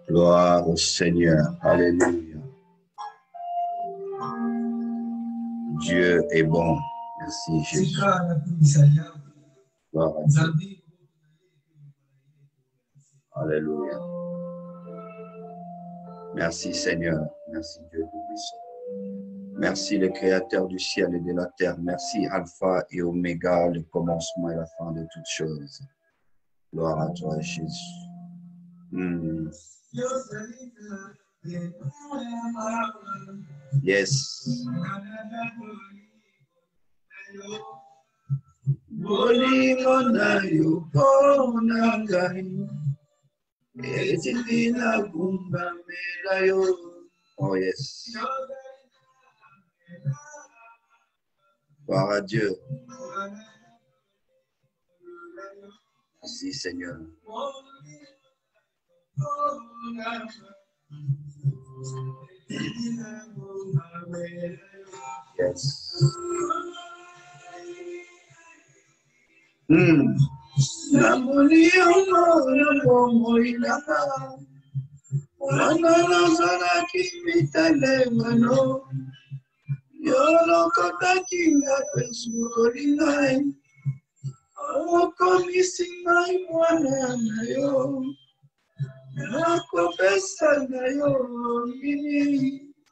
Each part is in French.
Gloire au Seigneur. Alléluia. Dieu est bon. Merci Jésus. Gloire à Dieu. Alléluia. Merci Seigneur. Merci Dieu Tout-Puissant. Merci le Créateur du ciel et de la terre. Merci Alpha et Oméga, le commencement et la fin de toutes choses. Gloire à toi Jésus. Yes. Oh yes. Gloire à Dieu. Merci Seigneur. Yes.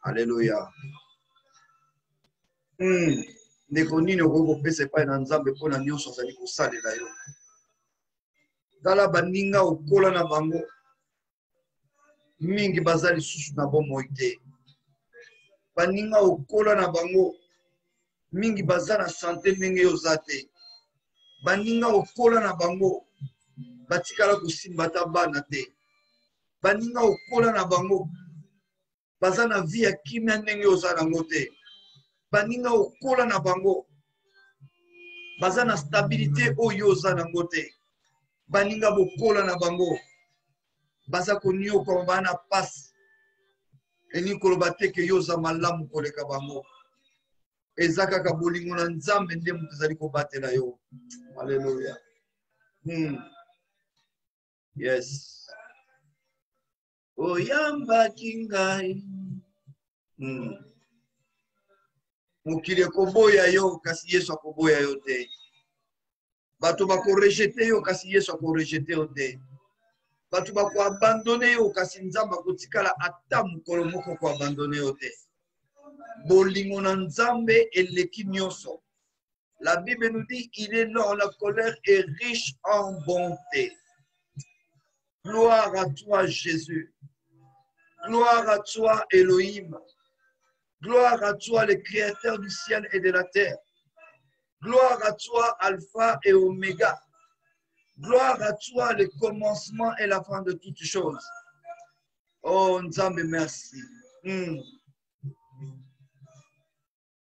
Alléluia. Ndeko nini okopesa epai na Nzambe mpona nyonso azali kosalela yo. Tala baninga okola na bango mingi baza lisusu na bomoi te. Baninga okola na bango mingi baza na sante ndenge yo oza te. Baninga okola na bango batikala kosimba ta bana te. Baninga okola na bango baza na vie ya kimia ndenge oza nango te. Baninga okola na bango baza na stabilité oyo oza nango te. Baninga bokola na bango baza konyoka bana pasi eni koloba te ke yo oza malamu koleka bango. Eza kaka bolingo na Nzambe nde moto azali kobatela yo. Alléluia. Yes. Oyambaki ngai. Mokili ekoboya yo kasi Yesu akoboya yo te. Bato bakorejete yo kasi Yesu akorejete yo te. Bato bakoabandone yo kasi Nzambe akotikala ata mokolo moko koabandone yo te. Bolingo na Nzambe eleki nyonso. La Bible nous dit il est lent la colère et riche en bonté. Gloire à toi Jésus. Gloire à toi Elohim. Gloire à toi le Créateur du ciel et de la terre. Gloire à toi Alpha et Oméga. Gloire à toi le commencement et la fin de toutes choses. Oh Nzambe merci.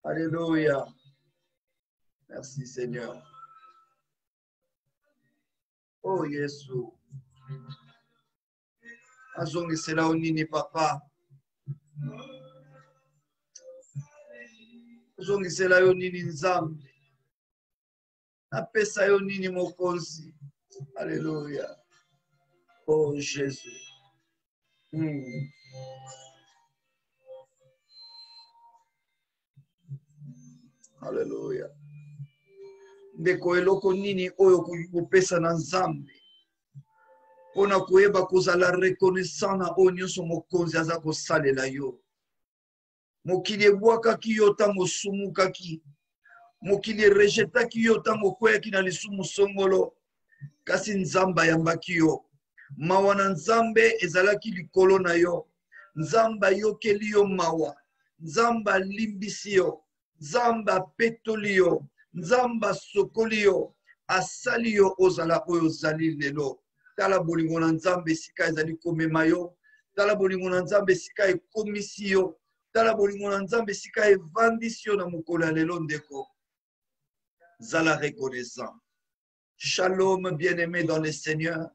Alléluia. Merci Seigneur. Oh Yesu. Azongisela onini papa. Azongisela yo nini Nzambe. Apesa yo nini mokonzi. Alléluia. Oh Jésus. Alléluia. Ndeko eloko nini oyo kopesa na Nzambe. Pona koyeba kozala reconnaissant na oyo nyonso mokonzi aza kosalela yo. Mokili ebwakaki yo ntango osumukaki. Mokili erejetaki yo ntango okweyaki na lisumu songolo. Kasi Nzambe ayambaki yo. Mawa na Nzambe ezalaki likolo na yo. Nzambe ayokeli yo mawa. Nzambe alimbisi yo. Nzambe apetoli yo. Nzambe asokoli yo. Asali yo ozala oyo ozali lelo. Tala bolingo na Nzambe esika ezali komema yo. Tala bolingo na Nzambe esika ekomisi yo. Tala bolingo na Nzambe esika evandisi yo na mokolo ya lelo ndeko. Zala reconnaissant. Shalom bien-aimé dans le Seigneur.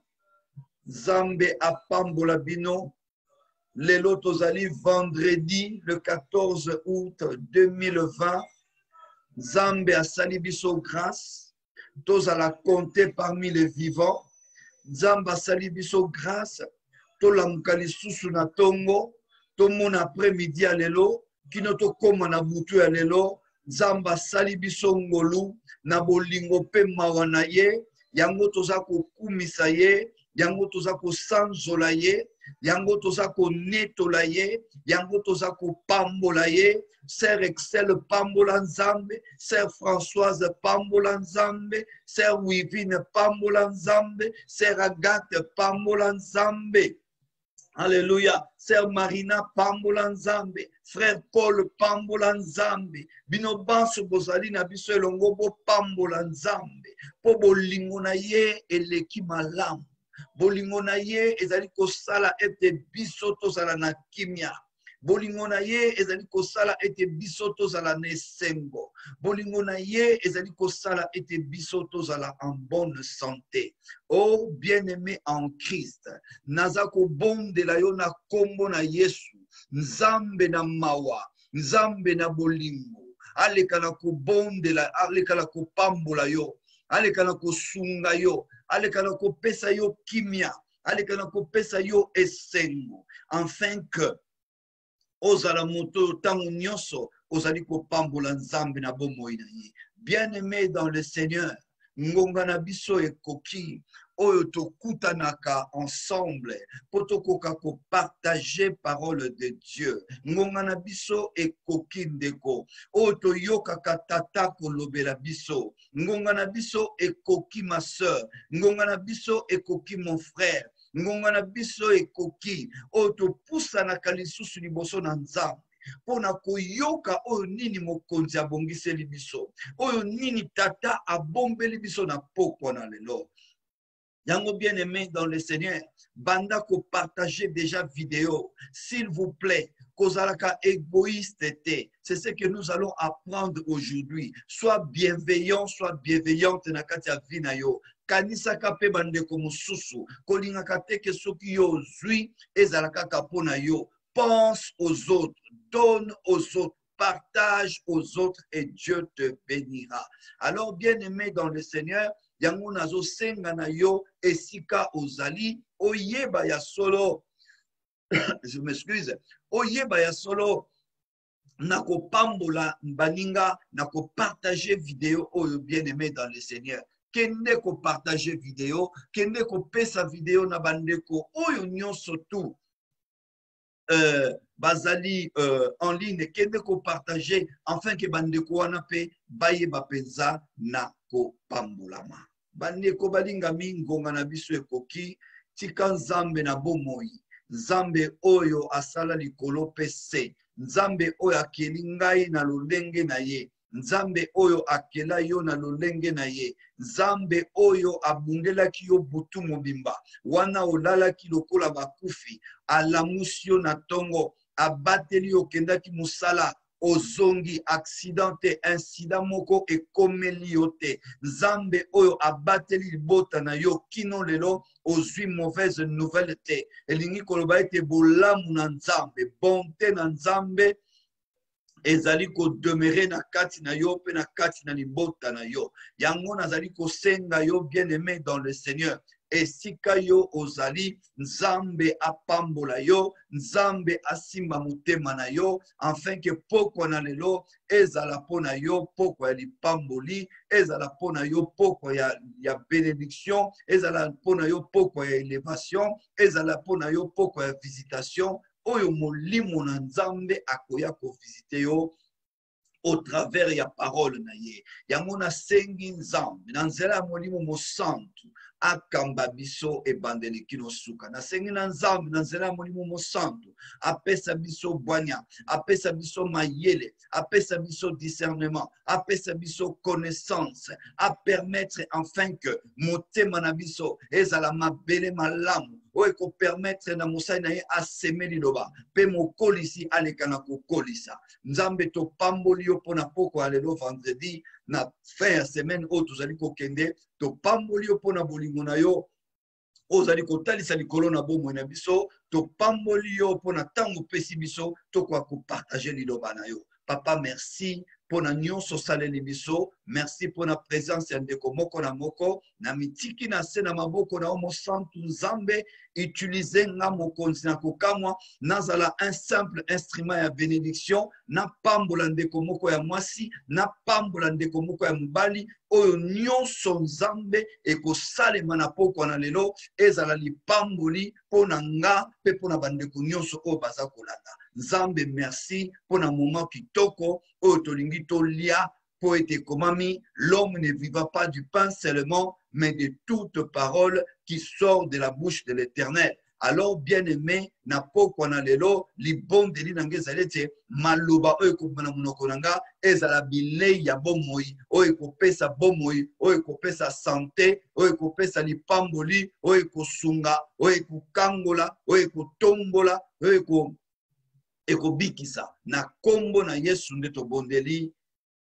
Nzambe apambola bino. Lelo tozali vendredi le 14 août 2020. Nzambe asali biso grâce. Tozala compter parmi les vivants. Nzambe asali biso grâce tolamuka lisusu na tongo, tomona après-midi ya lelo, kino tokoma na butu ya lelo, Nzambe asali biso ngolu, na bolingo pe mawa na ye, yango toza kokumisa ye, yango toza kosanzola ye, yango toza konetola ye, yango toza kopambola ye. Sœur Excel pambola Nzambe, Sœur Françoise pambola Nzambe, Sœur Wivine pambola Nzambe, Sœur Agathe pambola Nzambe. Alléluia. Sœur Marina pambola Nzambe, Frère Paul pambola Nzambe, bino banso bozali na biso elongo bo pambola Nzambe, po bolingo na ye eleki malamu. Bolingo na ye ezali kosala ete biso tozala na kimia. Bolingo na ye ezali kosala ete biso tozala na esengo. Bolingo na ye ezali kosala ete biso tozala en bonne santé. Oh bien-aimé en Christ, naza kobondela yo na kombo na Yesu, Nzambe na mawa, Nzambe na bolingo, aleka na kobondela, aleka na kopambola yo, aleka na kosunga yo, aleka na kopesa yo kimia, aleka na kopesa yo esengo, afin que ozala moto tango nyonso ozali kopambola Nzambe na bomoi na ye. Bien-aimé dans le Seigneur, ngonga na biso ekoki oyo tokutanaka ensemble po tokoka kopartager parole de Dieu. Ngonga na biso ekoki ndeko oyo toyokaka tata kolobela biso. Ngonga na biso ekoki ma sœur, ngonga na biso ekoki mon frère, ngonga na biso ekoki oyo topusanaka lisusu liboso na Nzambe pona koyoka oyo nini mokonzi abongiseli biso, oyo nini tata abombeli biso na pokwa na lelo. Yango bien-aimé dans le Seigneur, banda ko partager déjà vidéo, s'il vous plaît. Kozalaka égoïste était. C'est ce que nous allons apprendre aujourd'hui. Sois bienveillant, sois bienveillante na kati ya vie na yo. Kanisa kape bande ko mususu. Kolinga kate ke soki yo zui ezalaka kapo na yo. Pense aux autres, donne aux autres, partage aux autres et Dieu te bénira. Alors bien-aimé dans le Seigneur, yango nazo senga na yo esika ozali oyeba ya solo. Je m'excuse. Oyeba ya solo nako pambola baninga nako partager vidéo oyo bien-aimé dans le Seigneur. Kende ko partager vidéo, kende ko pesa vidéo na bandeko oyo nyonso tu bazali en ligne, kende ko partager afin que bandeko wana pe baye bapenza na ko pambolama. Bandeko balinga mingonga na biso ekoki tika Nzambe na bomoi. Nzambe oyo asala likolo pese, Nzambe oyo akeli ngai na lolenge na ye, Nzambe oyo akela yo na lolenge na ye, Nzambe oyo abundelaki yo butu mobimba, wana olalaki lokola bakufi, alamusi yo na tongo, abateli yo kendaki musala, ozongi accidente incident moko ekomeli yo te. Nzambe oyo abateli libota na yo kino lelo ozwi mauvaise nouvelle te. Elingi koloba ete bolamu na Nzambe, bonté na Nzambe ezali ko demeurer na kati na yo pe na kati na libota na yo. Yango nazali ko senga yo bien-aimé dans le Seigneur. Esika yo ozali, Nzambe apambola yo, Nzambe asimba mutema na yo, afin que pokwa na lelo ezala pona yo pokwa ya lipamboli, ezala pona yo pokwa ya bénédiction, ezala pona yo pokwa ya élévation, ezala pona yo pokwa ya visitation. Oyo molimo na Nzambe akoya ko visiter yo au travers ya parole na ye. Yango na sengi Nzambe na nzela ya molimo mosantu akamba biso ebandeli kino suka. Na sengi na Nzambe na nzela ya molimo mosantu apesa biso bwanya, apesa biso mayele, apesa biso discernement, apesa biso connaissance, a permettre enfin que motema na biso ezala mabele malamu oyo ko permettre na mosai na ye aseme liloba pe mokolisi aleka na kokolisa. Nzambe to pamboli yo pona poko ya lelo vendredi na fin ya semaine oyo tozali kokende, to pamboli yo pona bolingo na yo ozali kotalisa likolo na bomoi na biso, to pamboli yo pona tango pesi biso to kwa kopartager liloba na yo. Papa merci pour na nyonso saleli biso. Merci pour na présence ya ndeko moko na moko na mitiki na se na maboko na omo santu nzambe. Utiliser nga mokonzi na kokamwa nazala un simple instrument ya bénédiction, na pambola ndeko moko ya mwasi, na pambola ndeko moko ya mobali oyo nyonso nzambe ekosalema na pokwa na lelo ezala lipamboli mpo na nga mpe mpo na bandeko nyonso oyo baza kolanda. Nzambe merci mpo na moment kitoko oyo tolingi tolia po ete komami l'homme ne vivra pas du pain seulement mais de toute parole qui sort de la bouche de l'Éternel. Alors, bien-aimé, na pokwa na lelo, libondeli nange ezalete, maloba oyo ekobana monoko nanga, ezala bilei ya bomoi, oyo ekopesa bomoi, oyo ekopesa santé, oyo ekopesa lipamboli, oyo ekosunga, oyo ekokangola, oyo ekotombola, oyo ekobikisa. Na kombo na Yesu nde tobondeli.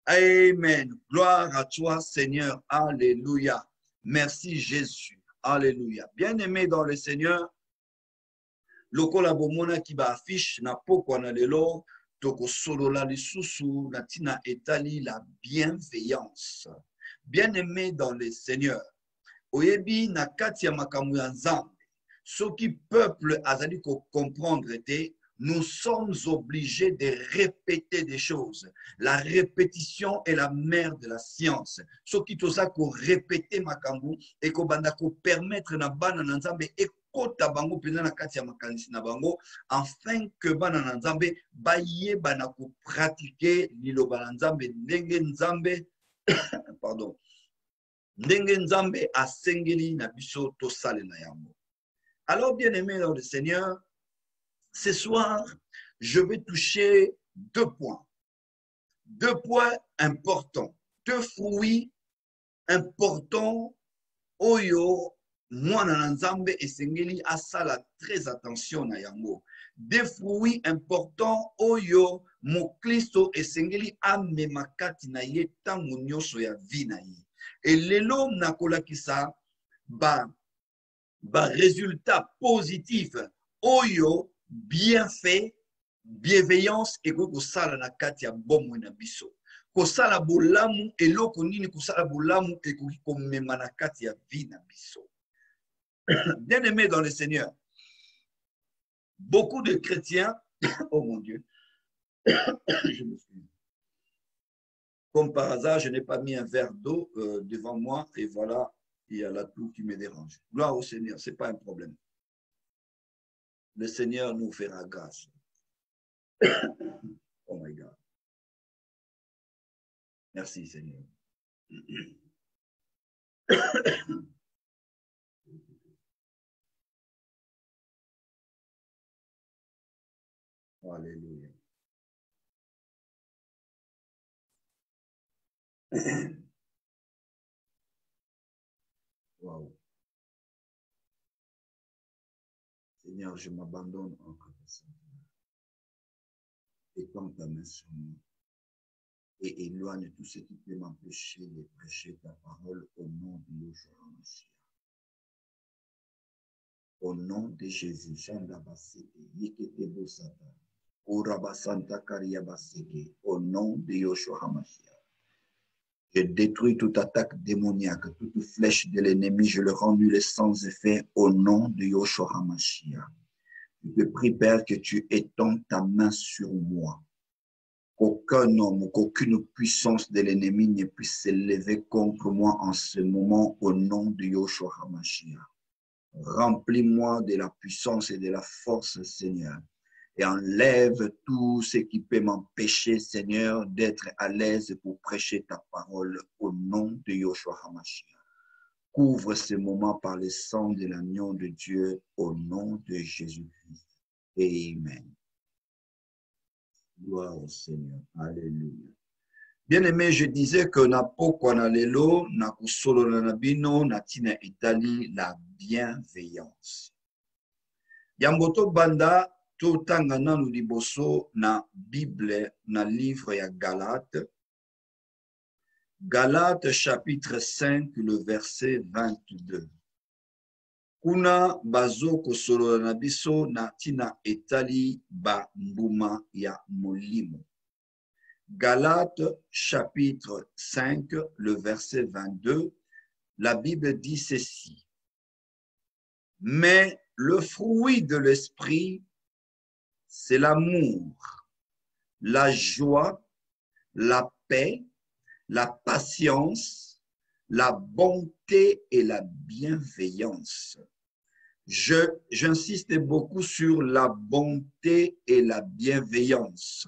Amen. Gloire à toi, Seigneur. Alléluia. Merci, Jésus. Alléluia. Bien-aimé dans le Seigneur, lokola bomona ki ba affiche na pokwa na lelo toko solola lisusu na tina etali la bienveillance. Bien-aimé dans le Seigneur, oyebi na kati ya makambo ya Nzambe, soki peuple azali ko comprendre te, nous sommes obligés de répéter des choses. La répétition est la mère de la science. Soki toza ko répéter makambo et ko banda ko permettre na bana na Nzambe kota bango pena na kati ya makanisi na bango afin que bana na Nzambe baye bana ko pratiquer liloba na Nzambe ndenge Nzambe pardon ndenge Nzambe asengeli na biso to salela yango. Alors bien-aimé dans le Seigneur, ce soir je vais toucher deux points importants, deux fruits importants oyo mwana na Nzambe esengeli asala très attention na yango. Des fruits importants oyo mokristo esengeli amema kati na ye tango nyonso ya vie na ye. Et lelo nakolakisa ba résultat positif oyo bienfait bienveillance eko kosala na kati ya bomoi na biso. Kosala bolamu eloko nini kosala bolamu ekoki komema na kati ya vie na biso. Bien-aimés dans le Seigneur, beaucoup de chrétiens, oh mon Dieu, je me suis... Comme par hasard, je n'ai pas mis un verre d'eau devant moi et voilà, il y a la toux qui me dérange. Gloire au Seigneur, ce n'est pas un problème. Le Seigneur nous fera grâce. Oh my God. Merci Seigneur. Alléluia. Wow. Seigneur, je m'abandonne encore. Étends ta main sur moi et éloigne tout ce qui peut m'empêcher de prêcher ta parole au nom de Yeshua Mashiach. Au nom de Jésus, au nom de Yeshua Mashiach. Je détruis toute attaque démoniaque, toute flèche de l'ennemi, je le rends nul et sans effet au nom de Yeshua Mashiach. Je te prie, Père, que tu étends ta main sur moi. Qu'aucun homme, qu'aucune puissance de l'ennemi ne puisse s'élever contre moi en ce moment au nom de Yeshua Mashiach. Remplis-moi de la puissance et de la force, Seigneur, et enlève tout ce qui peut m'empêcher, Seigneur, d'être à l'aise pour prêcher ta parole au nom de Yeshua HaMashiach. Couvre ce moment par le sang de l'agneau de Dieu au nom de Jésus-Christ. Amen. Gloire au Seigneur. Alléluia. Bien-aimé, je disais que na pokwa na lelo, na kusolo na nabino, na tina itali la bienveillance. Yamboto banda, to tanga nanu liboso na Bible, na livre ya Galate. Galate chapitre 5, le verset 22. Kuna bazo kusolo na biso na tina itali ba mbuma ya molimo. Galates chapitre 5, le verset 22, la Bible dit ceci. Mais le fruit de l'esprit, c'est l'amour, la joie, la paix, la patience, la bonté et la bienveillance. J'insiste beaucoup sur la bonté et la bienveillance.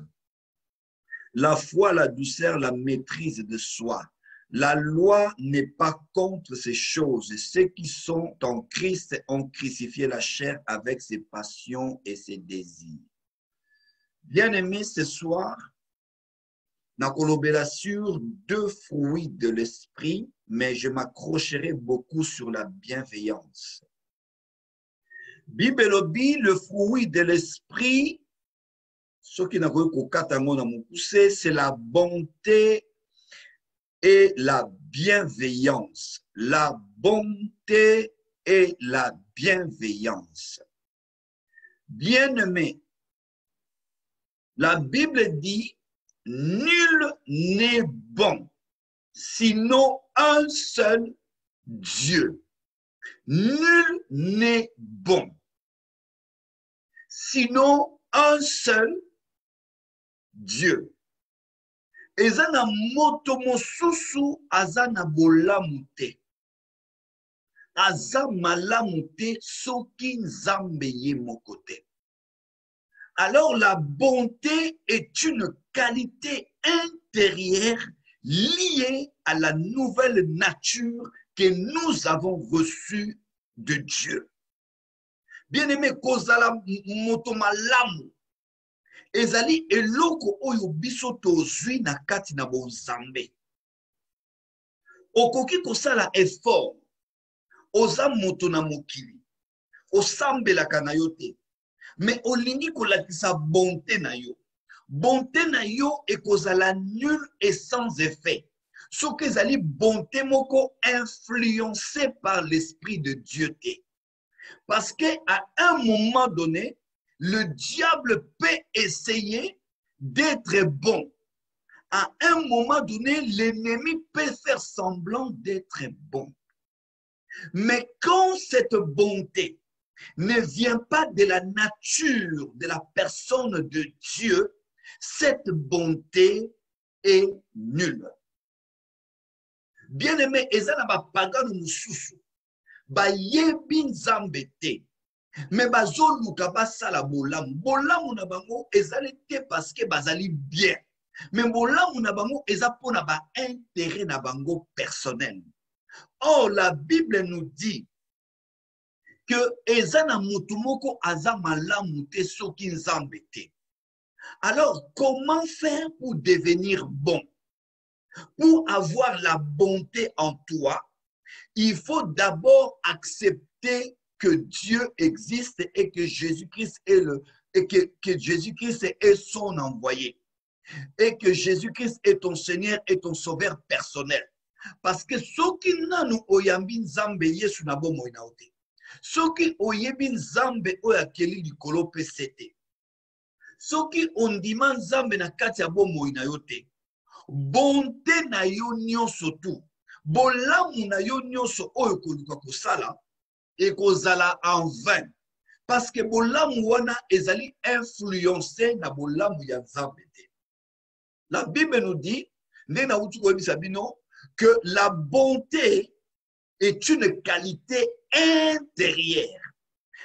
La foi, la douceur, la maîtrise de soi. La loi n'est pas contre ces choses. Ceux qui sont en Christ ont crucifié la chair avec ses passions et ses désirs. Bien-aimés, ce soir, nakolobela sur deux fruits de l'esprit, mais je m'accrocherai beaucoup sur la bienveillance. Bible lobi, le fruit de l'esprit, ce qui n'a pas c'est la bonté et la bienveillance. La bonté et la bienveillance. Bien-aimé, la Bible dit, nul n'est bon, sinon un seul Dieu. Nul n'est bon, sinon un seul Dieu. Eza na moto mosusu aza na bolamu te. Aza malamu te soki nzambe ye moko te. Alors la bonté est une qualité intérieure liée à la nouvelle nature que nous avons reçue de Dieu. Bien-aimé, kozala moto malamu. Ezali eloko oyo biso tozwi na kati na bonzambe. Okoki kosala effort. Oza moto na mokili. Osambelaka na yo te. Mais olingi kolakisa bonté na yo. Bonté na yo ekozala nul et sans effet. Soki ezali bonté moko influencé par l'esprit de Dieu te. Parce qu'à un moment donné, le diable peut essayer d'être bon. À un moment donné, l'ennemi peut faire semblant d'être bon. Mais quand cette bonté ne vient pas de la nature de la personne de Dieu, cette bonté est nulle. Bien-aimé, ezana ba pagano mususu, ba yebi nzambe te. Mais bazoluka basala bolamu. Bolamu na bango ezali te parce que bazali bien. Mais bolamu na bango eza pona ba intérêt na bango personnel. Or, la Bible nous dit que ezana mutu moko aza malamu te soki nzambe te. Alors, comment faire pour devenir bon? Pour avoir la bonté en toi, il faut d'abord accepter que Dieu existe et que Jésus-Christ est que Jésus-Christ est son envoyé. Et que Jésus-Christ est ton Seigneur et ton Sauveur personnel. Parce que ceux qui n'ont oyambi nzambe yesu na bomo inaote. Ceux qui oyebi nzambe oyakeli likolo pesete. Ceux qui ondima nzambe na kati ya bomo inayote. Bonté na yo nyonso tu. Bolamu na yo nyonso oyo koluka kosala ekozala en vain. Parce que bolamu wana ezali influencé na bolamu ya nzambe te. La Bible nous dit, que la bonté est une qualité intérieure.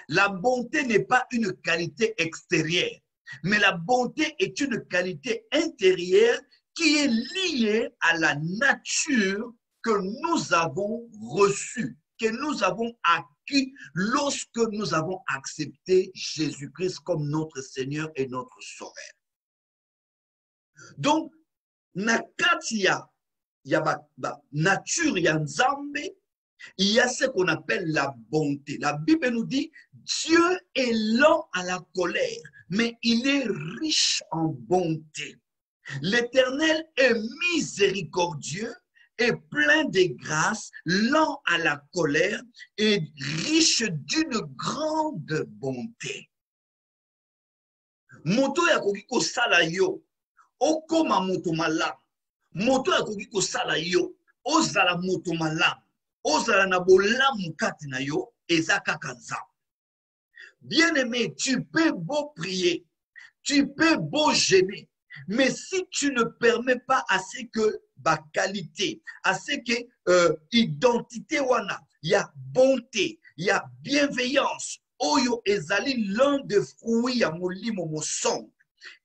La bonté n'est pas une qualité extérieure, mais la bonté est une qualité intérieure qui est liée à la nature que nous avons reçue, que nous avons acquis lorsque nous avons accepté Jésus-Christ comme notre Seigneur et notre Sauveur. Donc, na kati ya nature ya nzambe, il y a ce qu'on appelle la bonté. La Bible nous dit, Dieu est lent à la colère, mais il est riche en bonté. L'Éternel est miséricordieux et plein de grâce, lent à la colère et riche d'une grande bonté. Moto ya koki kosala yo, okoma moto malamu moto akoki kosala yo ozala moto malamu ozala na bolamu kati na yo eza kaka nzambe. Bien-aimé, tu peux beau prier, tu peux beau gêner, mais si tu ne permets pas à ce que ba qualité, à ce que identité wana, il y a bonté, il y a bienveillance, oyo ezali l'un des fruits ya molimo mosongo.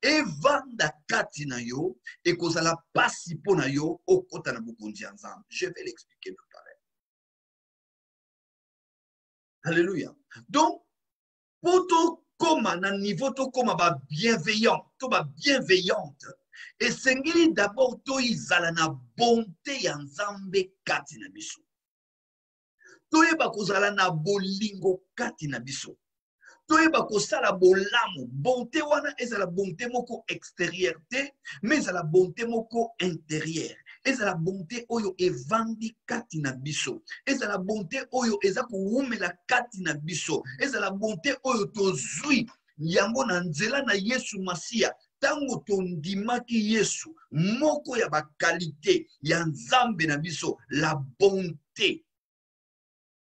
Et vanda kati na yo, et kozala pasi po na yo, okota na bokondi ya nzambe. Je vais l'expliquer tout à l'heure. Alléluia. Donc, poto koma na niveau to koma ba bienveillant, to ba bienveillante. Et sengili d'abord to izala na bonté ya nzambe kati na biso. To yeba kozala na bolingo kati na biso. To yeba kosala bolamu, bonté wana ezala bonté moko extérieure te, mais ezala bonté moko intérieure. Ezala bonté oyo evandi kati na biso. Ezala bonté oyo eza kuwumela kati na biso. Ezala bonté oyo tozwi yango na nzela na Yesu Masia. Tango tondimaki Yesu, moko ya ba qualité ya nzambe na biso, la bonté.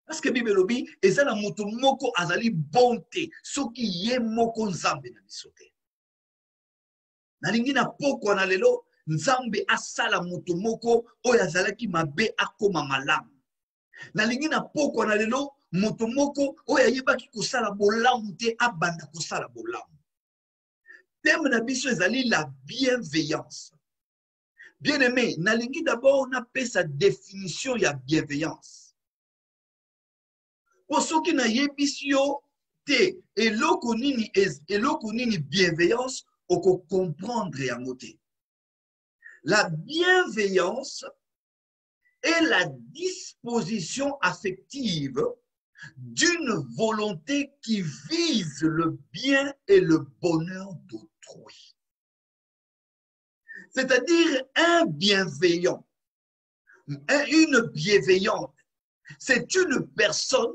Parce que Bible lobi ezala moto moko azali bonté, soki ye moko nzambe na biso te. Nalingi na poko na lelo nzambe asala moto moko oyo azalaki mabe akoma malamu. Nalingi na poko na lelo moto moko oyo ayebaki kosala bolamu te abanda kosala bolamu. Thème na biso ezali la bienveillance. Bien-aimé, nalingi d'abord na pesa définition ya bienveillance. Pour ceux qui na yebisi yo te eloko nini bienveillance oko comprendre yango te. La bienveillance est la disposition affective d'une volonté qui vise le bien et le bonheur d'autrui. C'est-à-dire un bienveillant, une bienveillante, c'est une personne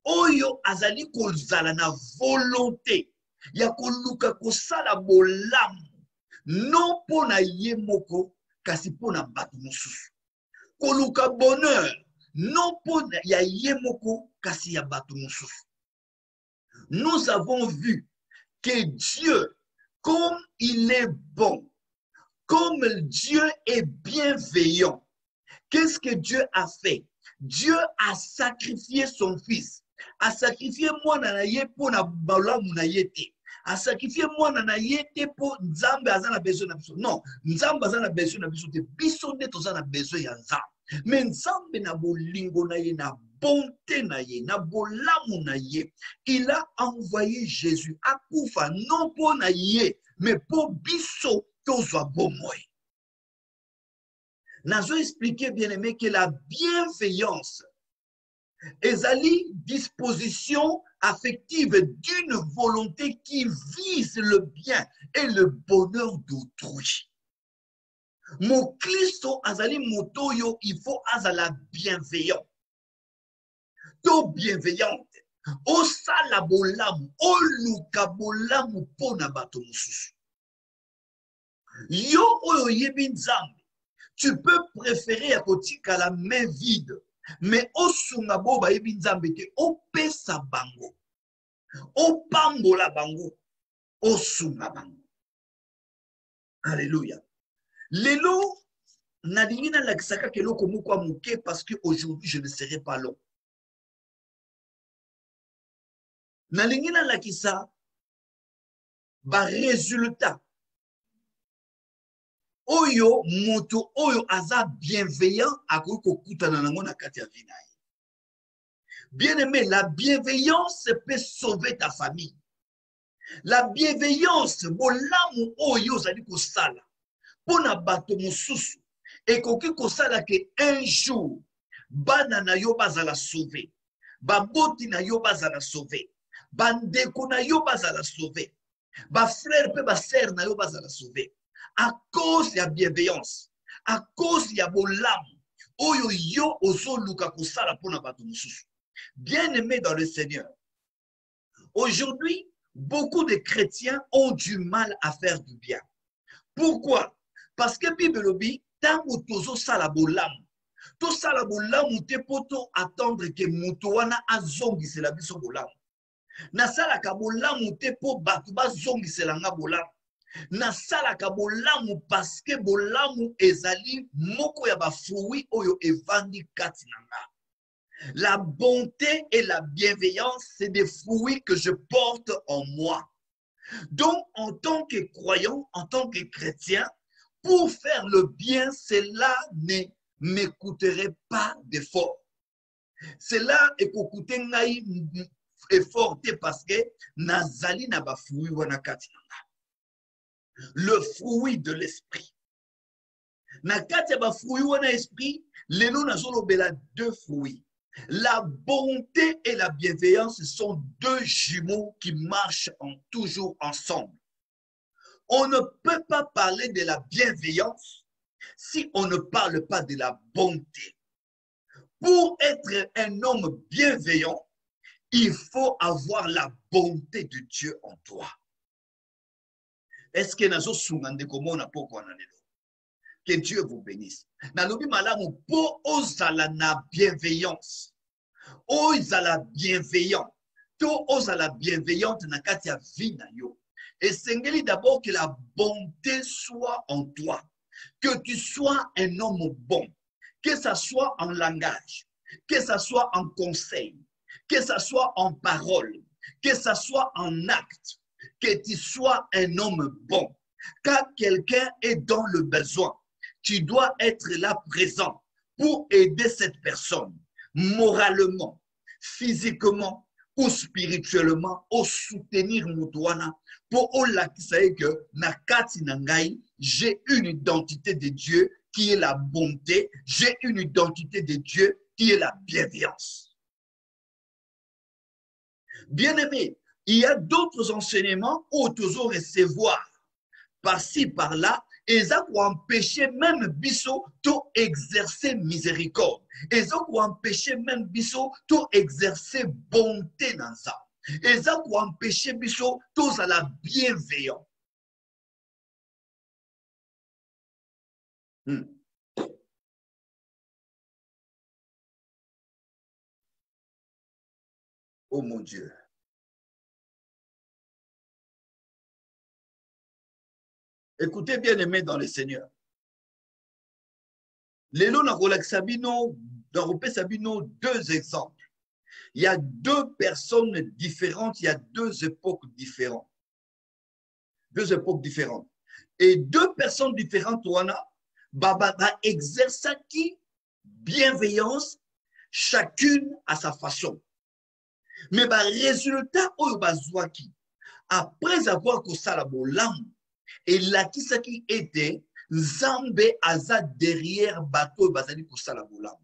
oyo azali kozala na volonté ya koluka kosala bolamu non pona ye moko kasi pona bato mosusu. Koluka bonheur non pona ya ye moko kasi ya bato mosusu. Nous avons vu que Dieu, comme il est bon, comme Dieu est bienveillant, qu'est-ce que Dieu a fait? Dieu a sacrifié son fils, a sacrifié mwana na ye po na bolamu na ye te, a sacrifié mwana na ye te po nzambe aza na besoin na biso. Non, nzambe aza na besoin na biso te, biso nde toza na besoin ya nzambe. Mais nzambe na bolingo na ye, na bonté na ye, na bolamu na ye, il a envoyé Jésus akufa non po na ye, mais po biso tozwa bomoi. Nazo expliqué, bien aimé, que la bienveillance ezali disposition affective d'une volonté qui vise le bien et le bonheur d'autrui. Mon Christo azali moto yo, il faut azala bienveillant. To bienveillante. O sala bolamu, o luka bolamu pona bato mosusu. Yo oyo yebi nzambe. Tu peux préférer à kotika la main vide, mais au sungabo ba yebi nzambe te, o pesa bango, o pambola bango, o sunga bango. Alléluia. Lelo, nalingi na lakisaka keloko moko amuke parce que aujourd'hui je ne serai pas long. Nalingi na lakisa ba résultat. Oyo moto oyo aza bienveillant akoki kokutana nango na kati ya vie na ye. Bien-aimé, la bienveillance peut sauver ta famille. La bienveillance, bolamu oyo ozali kosala pona bato mosusu ekoki kosala ke un jour bana na yo bazala sauver, baboti na yo bazala sauver, bandeko na yo bazala sauver, ba frère pe ba sœur na yo bazala sauver. À cause de la bienveillance, à cause de la bolamu, oyo yo ozo luka kosala pona bato mosusu. Bien-aimés dans le Seigneur, aujourd'hui, beaucoup de chrétiens ont du mal à faire du bien. Pourquoi? Parce que Bible lobi, tant que tozo sala bolamu, to sala bolamu te poto attendre que mutuana azongisela biso bolamu. Na sala ka bolamu te po batu bazongisela nga bolamu. Na sala ka bolamu parce que bolamu ezali moko ya ba fruit oyo evandi kati na nga. La bonté et la bienveillance, c'est des fruits que je porte en moi. Donc, en tant que croyant, en tant que chrétien, pour faire le bien, cela ne m'écouterait pas d'effort. Cela est qu'écouter ngai effort parce que nazali na ba fruit wana kati na. Le fruit de l'esprit. Na kati ba fruit wana esprit, lelo nazolo bela deux fruits. La bonté et la bienveillance sont deux jumeaux qui marchent toujours ensemble. On ne peut pas parler de la bienveillance si on ne parle pas de la bonté. Pour être un homme bienveillant, il faut avoir la bonté de Dieu en toi. Est-ce que nazo sungande komo na poko na lelo? Que Dieu vous bénisse. Nalobi malamu po ozala na bienveillance. Ozala bienveillant. To ozala bienveillante na kati ya vie na yo. Et sengeli d'abord que la bonté soit en toi. Que tu sois un homme bon. Que ça soit en langage. Que ça soit en conseil. Que ça soit en parole. Que ça soit en acte. Que tu sois un homme bon. Quand quelqu'un est dans le besoin, tu dois être là présent pour aider cette personne, moralement, physiquement ou spirituellement, ou soutenir Moutouana, pour olakisa que nakati nangai, j'ai une identité de Dieu qui est la bonté, j'ai une identité de Dieu qui est la bienveillance. Bien-aimé, il y a d'autres enseignements où toujours recevoir par-ci, par-là, et ça pour empêcher même biso tout exercer miséricorde. Et ça pour empêcher même biso tout exercer bonté dans ça. Et ça pour empêcher biso tout à la bienveillance. Oh mon Dieu. Écoutez bien aimé dans le Seigneur. Lelo na Sabino, dans Sabino, deux exemples. Il y a deux personnes différentes, il y a deux époques différentes. Deux époques différentes. Et deux personnes différentes, Baba exerce qui bienveillance, chacune à sa façon. Mais le résultat, après avoir kosala bolam, et là qui ça qui était, Nzambe aza derrière bateau bazali kosala bolam.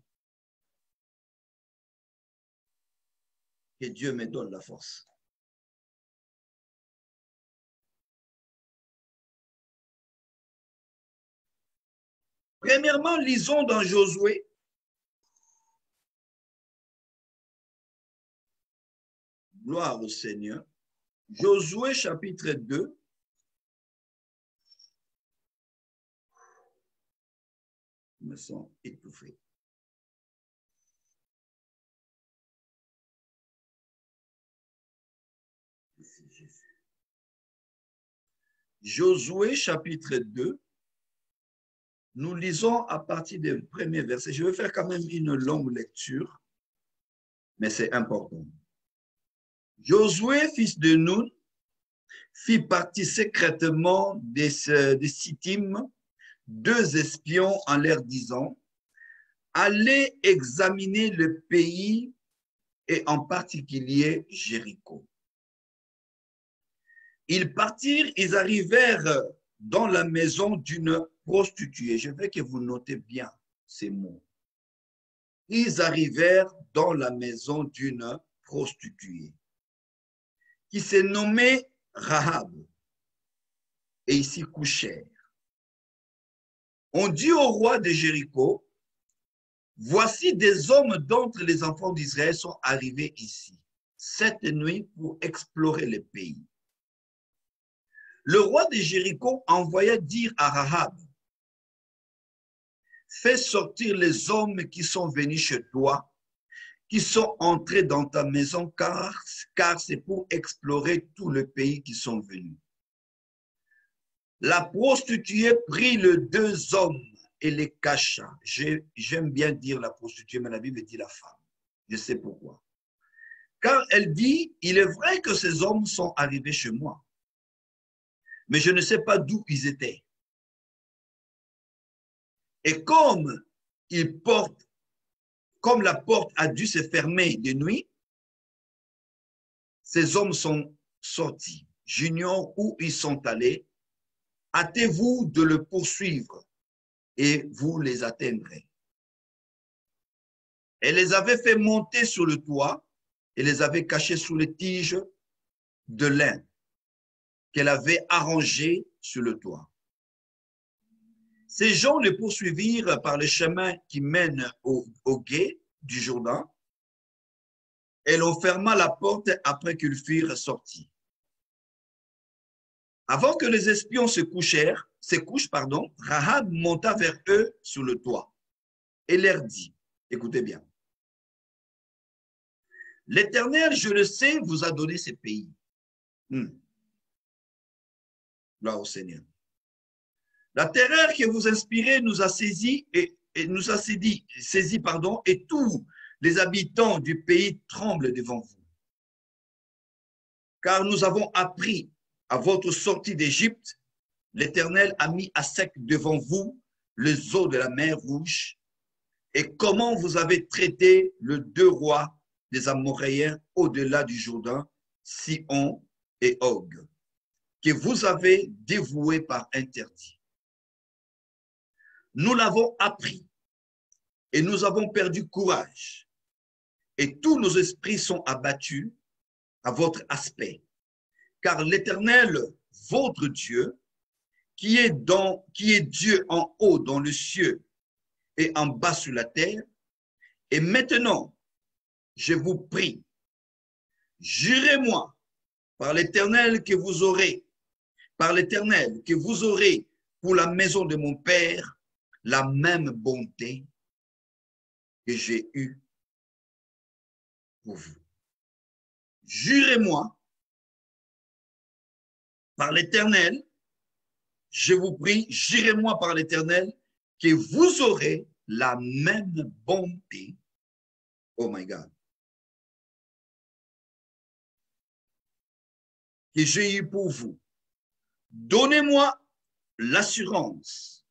Que Dieu me donne la force. Premièrement, lisons dans Josué. Gloire au Seigneur. Josué chapitre 2. Je me sens étouffé. Josué chapitre 2. Nous lisons à partir du premier verset. Je vais faire quand même une longue lecture, mais c'est important. Josué, fils de Nun, fit partie secrètement de Sittim, deux espions en leur disant, allez examiner le pays et en particulier Jéricho. Ils partirent, ils arrivèrent dans la maison d'une prostituée. Je veux que vous notez bien ces mots. Ils arrivèrent dans la maison d'une prostituée qui se nommait Rahab et ils s'y couchèrent. On dit au roi de Jéricho, voici des hommes d'entre les enfants d'Israël sont arrivés ici cette nuit pour explorer le pays. Le roi de Jéricho envoya dire à Rahab, fais sortir les hommes qui sont venus chez toi, qui sont entrés dans ta maison, car c'est pour explorer tout le pays qui sont venus. La prostituée prit les deux hommes et les cacha. J'aime bien dire la prostituée, mais la Bible dit la femme. Je sais pourquoi. Car elle dit, il est vrai que ces hommes sont arrivés chez moi, mais je ne sais pas d'où ils étaient. Et comme la porte a dû se fermer de nuit, ces hommes sont sortis. J'ignore où ils sont allés. Hâtez-vous de le poursuivre et vous les atteindrez. Elle les avait fait monter sur le toit et les avait cachés sous les tiges de lin qu'elle avait arrangées sur le toit. Ces gens les poursuivirent par le chemin qui mène au gué du Jourdain. Elle en ferma la porte après qu'ils furent sortis. Avant que les espions se couchent, Rahab monta vers eux sur le toit et leur dit, écoutez bien, l'Éternel, je le sais, vous a donné ces pays. Gloire au Seigneur. La terreur que vous inspirez nous a saisis et tous les habitants du pays tremblent devant vous. Car nous avons appris à votre sortie d'Égypte, l'Éternel a mis à sec devant vous les eaux de la mer Rouge et comment vous avez traité les deux rois des Amoréens au-delà du Jourdain, Sihon et Og, que vous avez dévoués par interdit. Nous l'avons appris et nous avons perdu courage et tous nos esprits sont abattus à votre aspect. Car l'Éternel, votre Dieu, qui est Dieu en haut dans le ciel et en bas sur la terre, et maintenant, je vous prie, jurez-moi par l'Éternel que vous aurez pour la maison de mon Père la même bonté que j'ai eue pour vous. Jurez-moi par l'Éternel, je vous prie, jurez-moi par l'Éternel que vous aurez la même bonté, oh my God, que j'ai eu pour vous. Donnez-moi l'assurance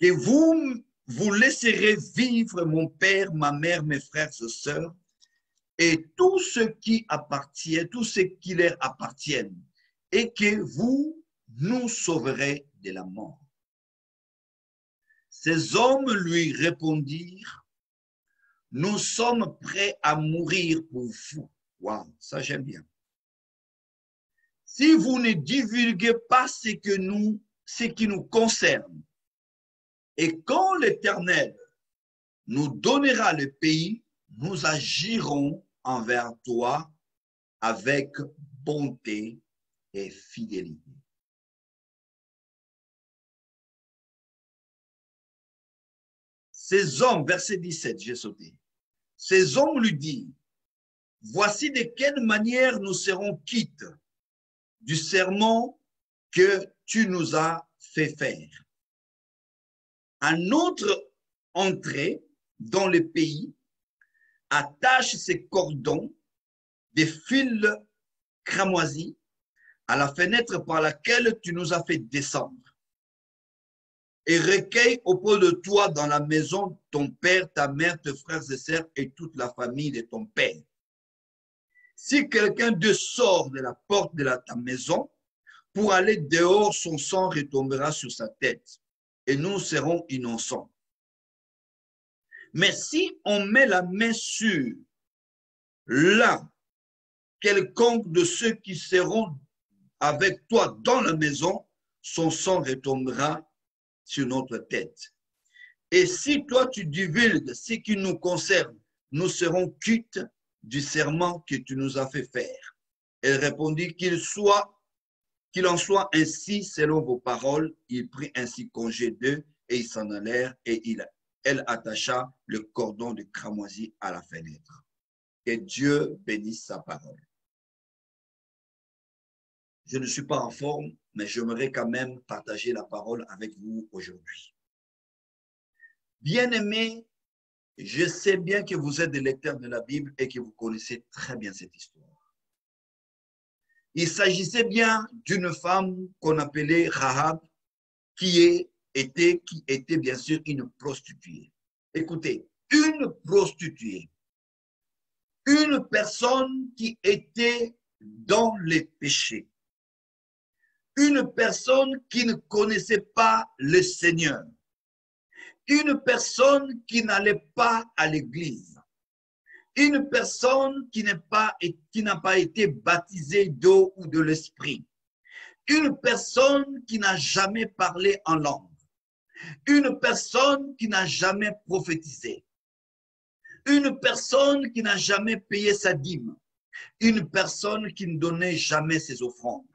que vous laisserez vivre mon père, ma mère, mes frères et sœurs, et tout ce qui leur appartient, et que vous nous sauverez de la mort. Ces hommes lui répondirent, nous sommes prêts à mourir pour vous. Waouh, ça j'aime bien. Si vous ne divulguez pas ce qui nous concerne, et quand l'Éternel nous donnera le pays, nous agirons envers toi avec bonté et fidélité. Ces hommes, verset 17, j'ai sauté. Ces hommes lui disent, voici de quelle manière nous serons quittes du serment que tu nous as fait faire. À notre entrée dans le pays, attache ces cordons des fils cramoisis à la fenêtre par laquelle tu nous as fait descendre et recueille auprès de toi dans la maison ton père, ta mère, tes frères et sœurs et toute la famille de ton père. Si quelqu'un sort de la porte de ta maison pour aller dehors, son sang retombera sur sa tête et nous serons innocents. Mais si on met la main sur l'un quelconque de ceux qui seront avec toi dans la maison, son sang retombera sur notre tête. Et si toi tu divulgues ce qui nous concerne, nous serons quittes du serment que tu nous as fait faire. Elle répondit qu'il soit Qu'il en soit ainsi selon vos paroles. Il prit ainsi congé d'eux et ils s'en allèrent et elle attacha le cordon de cramoisi à la fenêtre. Que Dieu bénisse sa parole. Je ne suis pas en forme, mais j'aimerais quand même partager la parole avec vous aujourd'hui. Bien-aimés, je sais bien que vous êtes des lecteurs de la Bible et que vous connaissez très bien cette histoire. Il s'agissait bien d'une femme qu'on appelait Rahab, qui était bien sûr une prostituée. Écoutez, une prostituée, une personne qui était dans les péchés, une personne qui ne connaissait pas le Seigneur, une personne qui n'allait pas à l'église, une personne qui n'a pas été baptisée d'eau ou de l'esprit, une personne qui n'a jamais parlé en langue, une personne qui n'a jamais prophétisé, une personne qui n'a jamais payé sa dîme, une personne qui ne donnait jamais ses offrandes.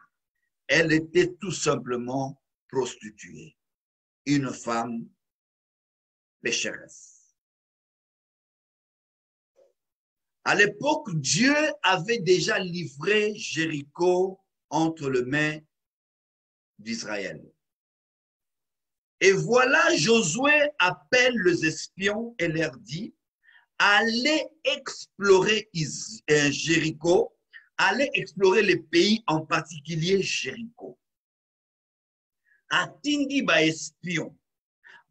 Elle était tout simplement prostituée, une femme pécheresse. À l'époque, Dieu avait déjà livré Jéricho entre les mains d'Israël. Et voilà, Josué appelle les espions et leur dit, allez explorer Jéricho, allez explorer les pays, en particulier Jéricho. Atindi ba espion,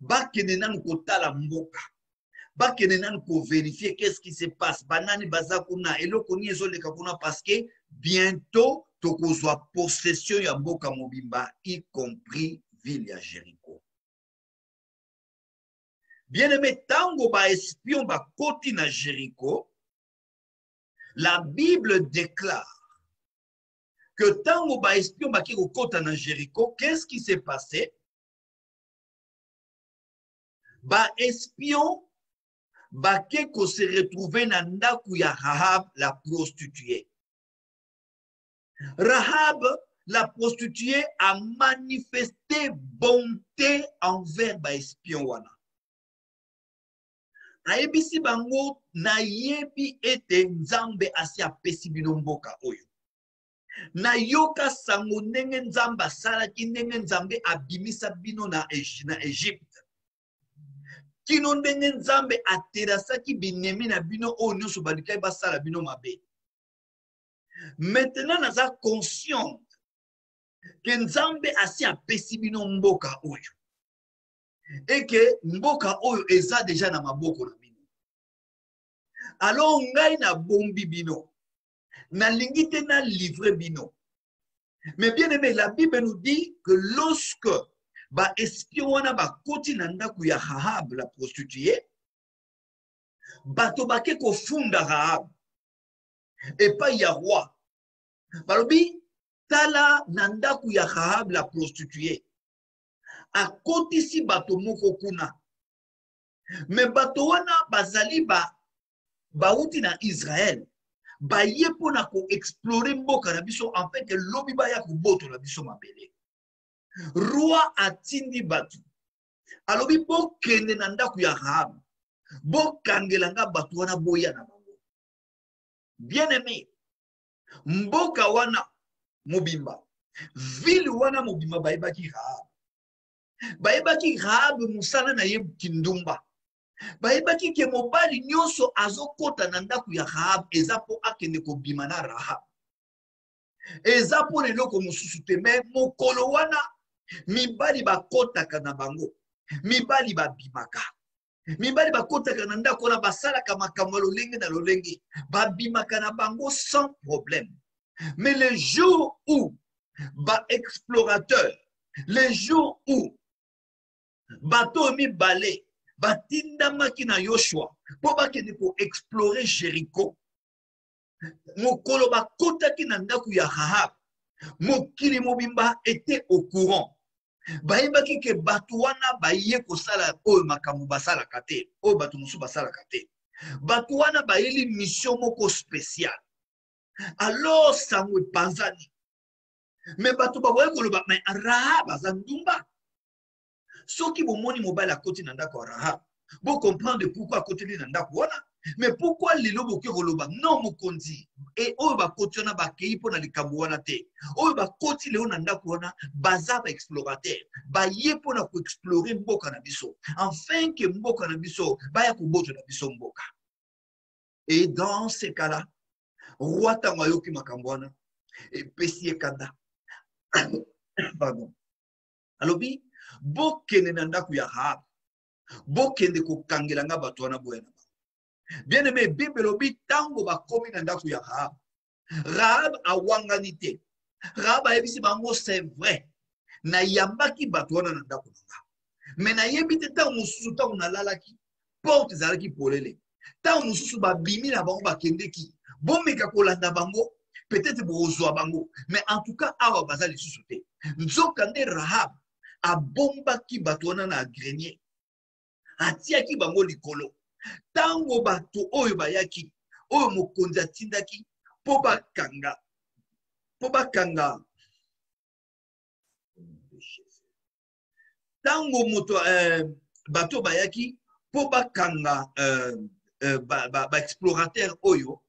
bakende nanu kotala mboka, bakende nanu ko vérifier qu'est-ce qui se passe, banani bazakuna, eloko ni ezoleka kuna parce que bientôt tokozwa possession ya mboka mobimba, y compris ville ya Jéricho. Bien-aimé, tango ba espion ba koti na Jéricho, la Bible déclare que tango ba espion ba ki kota na Jéricho, qu'est-ce qui s'est passé? Ba espion ba ko se retrouver na ndaku ya Rahab la prostituée. Rahab la prostituée a manifesté bonté envers ba espion wana. Ayebisi bango na yebi ete nzambe asi apesi bino mboka oyo. Na yoka sango ndenge nzambe asalaki ndenge nzambe abimisa bino na Egypte. Kino ndenge nzambe aterasaki binemi na bino oyo nyonso balikai basala bino mabe. Maintenant naza consciente que nzambe asi apesi bino mboka oyo. Et que mboka oyo eza déjà na maboko na bino. Alors ngai na bombi bino. Na lingite na livre bino. Mais bien aimé, la Bible nous dit que lorsque ba espion wana ba koti na ndaku ya Rahab la prostituée, bato bake ko funda Rahab et pas ya roi. Balobi tala na ndaku ya Rahab la prostituée. A koti si bato moko kuna. Mais bato wana bazali bauti na Israël. Ba ye pona ko explorer mboka na biso en fait lobi ba ya ko boto na biso mabele. Roi atindi batu. Alobi bo kende na ndaku ya Rahab. Bo kangelanga batu wana boya na bango. Bien aimé. Mboka wana mobimba. Ville wana mobimba ba ebaki Rahab. Ba ebaki Rahab musala na ye kindumba. Ba ebaki ke mobali nyonso azokota na ndaku ya Rahab eza po akende ko bima na Rahab. Eza po leloko mosusu te me mokolo wana mibali bakotaka na bango. Mibali babimaka. Mibali bakotaka na ndako na basalaka makambo lolenge na lolenge. Babimaka na bango sans problème. Mais le jour où explorateur, le jour où bateau mibale batindamaki na Yoshua po bakende ko explorer Jéricho, mokolo bakotaki na ndaku ya Rahab, mokili mobimba était au courant. Bayebaki ke bato wana baye kosala oyo makambo basalaka te, oyo bato mosusu basalaka te. Bato wana bayeli mission moko spéciale. Alors sango epanzani. Mais bato ba boye koloba mais Rahab azandumba. Soki bomoni mobile à côté nanda ko Rahab. Vous comprendre pourquoi à côté de nanda ko wana. Mais pourquoi lelo boke koloba non mokonzi et oyo ba koti na ba kei pona likambo wana te. Oyo ba koti leo nanda ko wana baza ba explorateur. Ba ye pona ko explorer mboka na biso. Enfin que mboka na biso ba ya ko boto na biso mboka. Et dans ces cas-là, roi tangoyoki makambo wana et pesi ekanda. Pardon. Alobi, bokende na ndako ya Rahab. Bokende ko kangelanga bato wana boyena. Bien aimé, Bible lobi tango bakomi na ndako ya Rahab. Rahab awangani te. Rahab ayebisi bango c'est vrai. Na yambaki bato wana na ndako nanga. Mais na yebite tango mususu tango na lalaki. Porte zalaki polele. Tango mususu babimi na bango bakendeki. Bomeka kolanda bango. Peut-être bozwa bango. Mais en tout cas, awa bazali lisusu te. Nzokande Rahab a bombaki bato wana na grenier. Atiaki bango likolo. Tango bato oyo bayaki, oyo mokonzi atindaki, po bakanga. Tango moto bato bayaki, po bakanga explorateur oyo.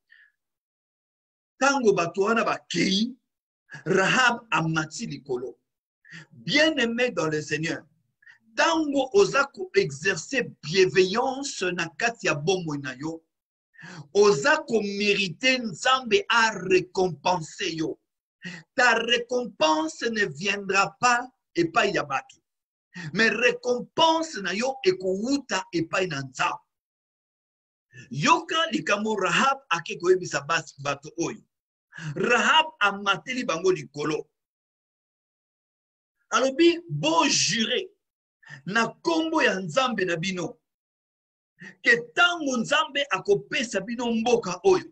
Tango bato wana bakei, Rahab amati likolo. Bien-aimé dans le Seigneur, tango ozako exercer bienveillance na kati ya bomo na yo, ozako mériter nzambe a récompenser yo. Ta récompense ne viendra pas epai ya bato, mais récompense na yo ekouta epai na nzambe. Yoka likambo Rahab akeko yebisa bato oyo. Rahab amateli bango likolo. Alobi bo jure na kombo ya nzambe na bino ke tango nzambe akopesa bino mboka oyo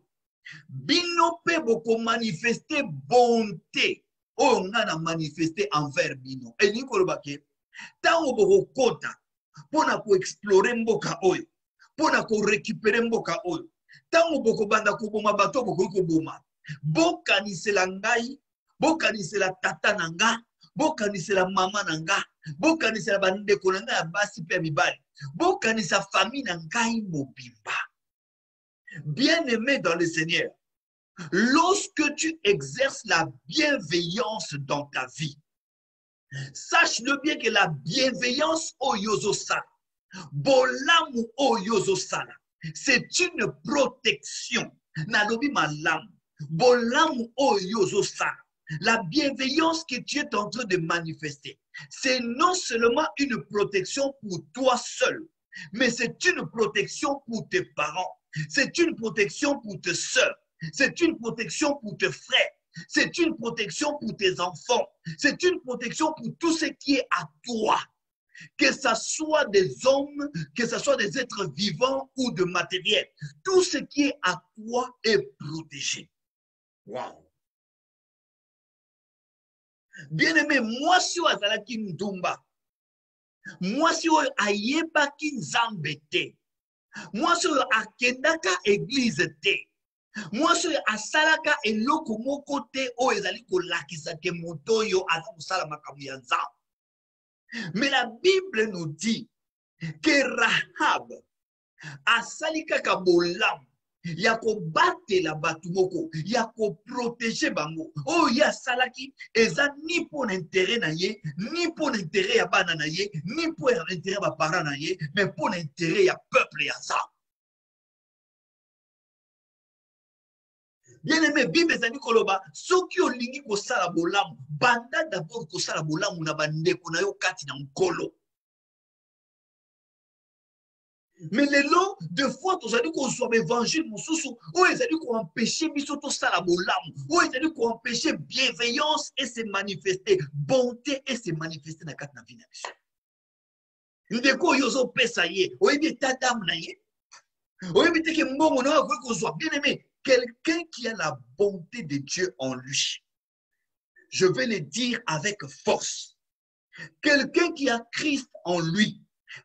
bino pe boko manifester bonté oyo nga na manifester envers bino. Et ni koloba ke tango boko kota pona ko explorer mboka oyo, pona ko récupérer mboka oyo, tango boko banda ko boma bato boko ko boma, bokanisela ngai, bokanisela tata na nga, bokanisela mama na nga, bokanisela bandeko na nga ya basi pe mibali, bokanisa famille na ngai mobimba. Bien-aimé dans le Seigneur, lorsque tu exerces la bienveillance dans ta vie, sache-le bien que la bienveillance oyozo sala, bolamu oyozo sala, c'est une protection. Nalobi malamu, bolamu oyozo sala. La bienveillance que tu es en train de manifester, c'est non seulement une protection pour toi seul, mais c'est une protection pour tes parents, c'est une protection pour tes sœurs, c'est une protection pour tes frères, c'est une protection pour tes enfants, c'est une protection pour tout ce qui est à toi. Que ce soit des hommes, que ce soit des êtres vivants ou de matériel, tout ce qui est à toi est protégé. Wow. Bien-aimé, moi si azalaki ndumba, moi si ayebaki nzambe te, moi si akendaka église te, moi si asalaka eloko moko te o ezali kolakisa ke moto yo aza kosala makambo ya nzambe. Mais la Bible nous dit que Rahab asali kaka bolamu ya kobatela batu moko, ya koprotege bango. Oh ya salaki eza ni pour l'intérêt na ye, ni pour l'intérêt ya bana na ye, ni pour l'intérêt ya parents na ye, mais pour l'intérêt ya peuple ya ça. Bien-aimé, Bible ezali koloba soki olingi kosala bolamu, banda d'abord kosala bolamu na bandeko na yo kati na nkolo. Mais les lots de fois, tu as dit qu'on soit évangile, ou ils ont dit qu'on empêchait bisoto salabolam, ou ils ont dit qu'on empêchait bienveillance et se manifester, bonté et se manifester dans la vie. Ndeko yozo pesa ye, oyebi tadam na ye, oyebi teke mbongo na wa qu'on soit bien aimé, quelqu'un qui a la bonté de Dieu en lui. Je vais le dire avec force. Quelqu'un qui a Christ en lui,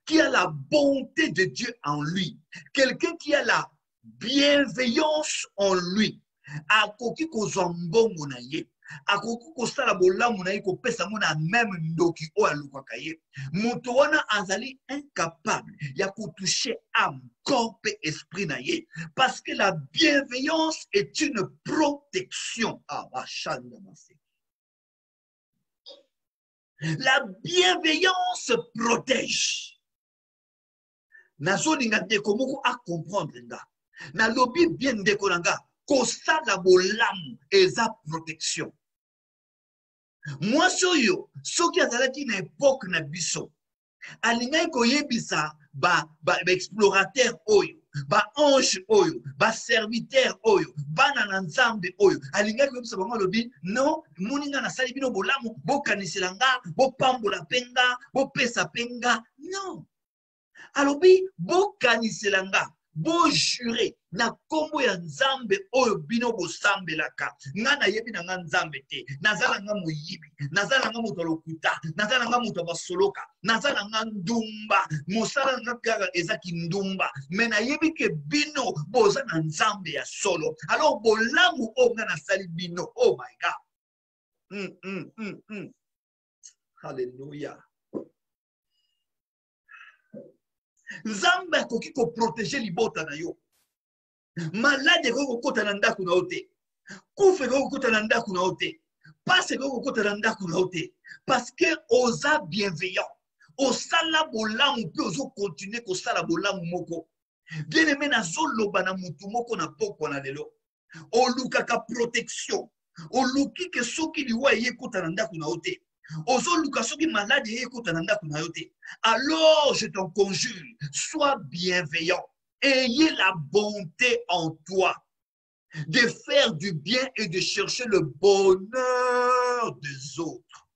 qui a la bonté de Dieu en lui, quelqu'un qui a la bienveillance en lui, akoki kosala bolamu na ye kopesa ngo na même ndoki oyo alukaka ye moto wana azali incapable ya kotouche âme corps pe esprit na ye parce que la bienveillance est une protection. Ah, la bienveillance protège. Nazolinga ndeko moko a comprendre nga na lobi bien ndeko nanga kosala bolamu eza protection. Moi soyo soki azalaki na époque na biso alingaki koyebisa ba explorateur oyo ba ange oyo ba serviteur oyo bana na nzambe oyo alingaki koyebisa bango alobi non moninga nasali bino bolamu bokanisela nga bopambola penga bopesa penga non alobi bokanisela nga bojure na kombo ya nzambe oyo bino bosambelaka nga nayebi na nga nzambe te nazala nga moyibi nazala nga moto lokuta nazala nga moto basoloka nazala nga ndumba mosala nga kaka ezaki ndumba me nayebi ke bino boza na nzambe ya solo alors bolamu oyo nga nasali bino oh my god Hallelujah. Nzambe akoki koprotege libota na yo malade ekoki kokota na ndako na yo te kufa ekoki kokota na ndako na yo te pasi ekoki kokota na ndako na yo te parce que oza bienveillant osala bolamu mpe ozokontinue kosala bolamu moko bien aimé nazoloba na mutu moko na pokwa na lelo olukaka protection oluki ke soki liwa eyekota na ndako na yo te ozoluka soki malade eyekota na ndako na yo te alors je t'en conjure sois bienveillant. Ayez la bonté en toi de faire du bien et de chercher le bonheur des autres.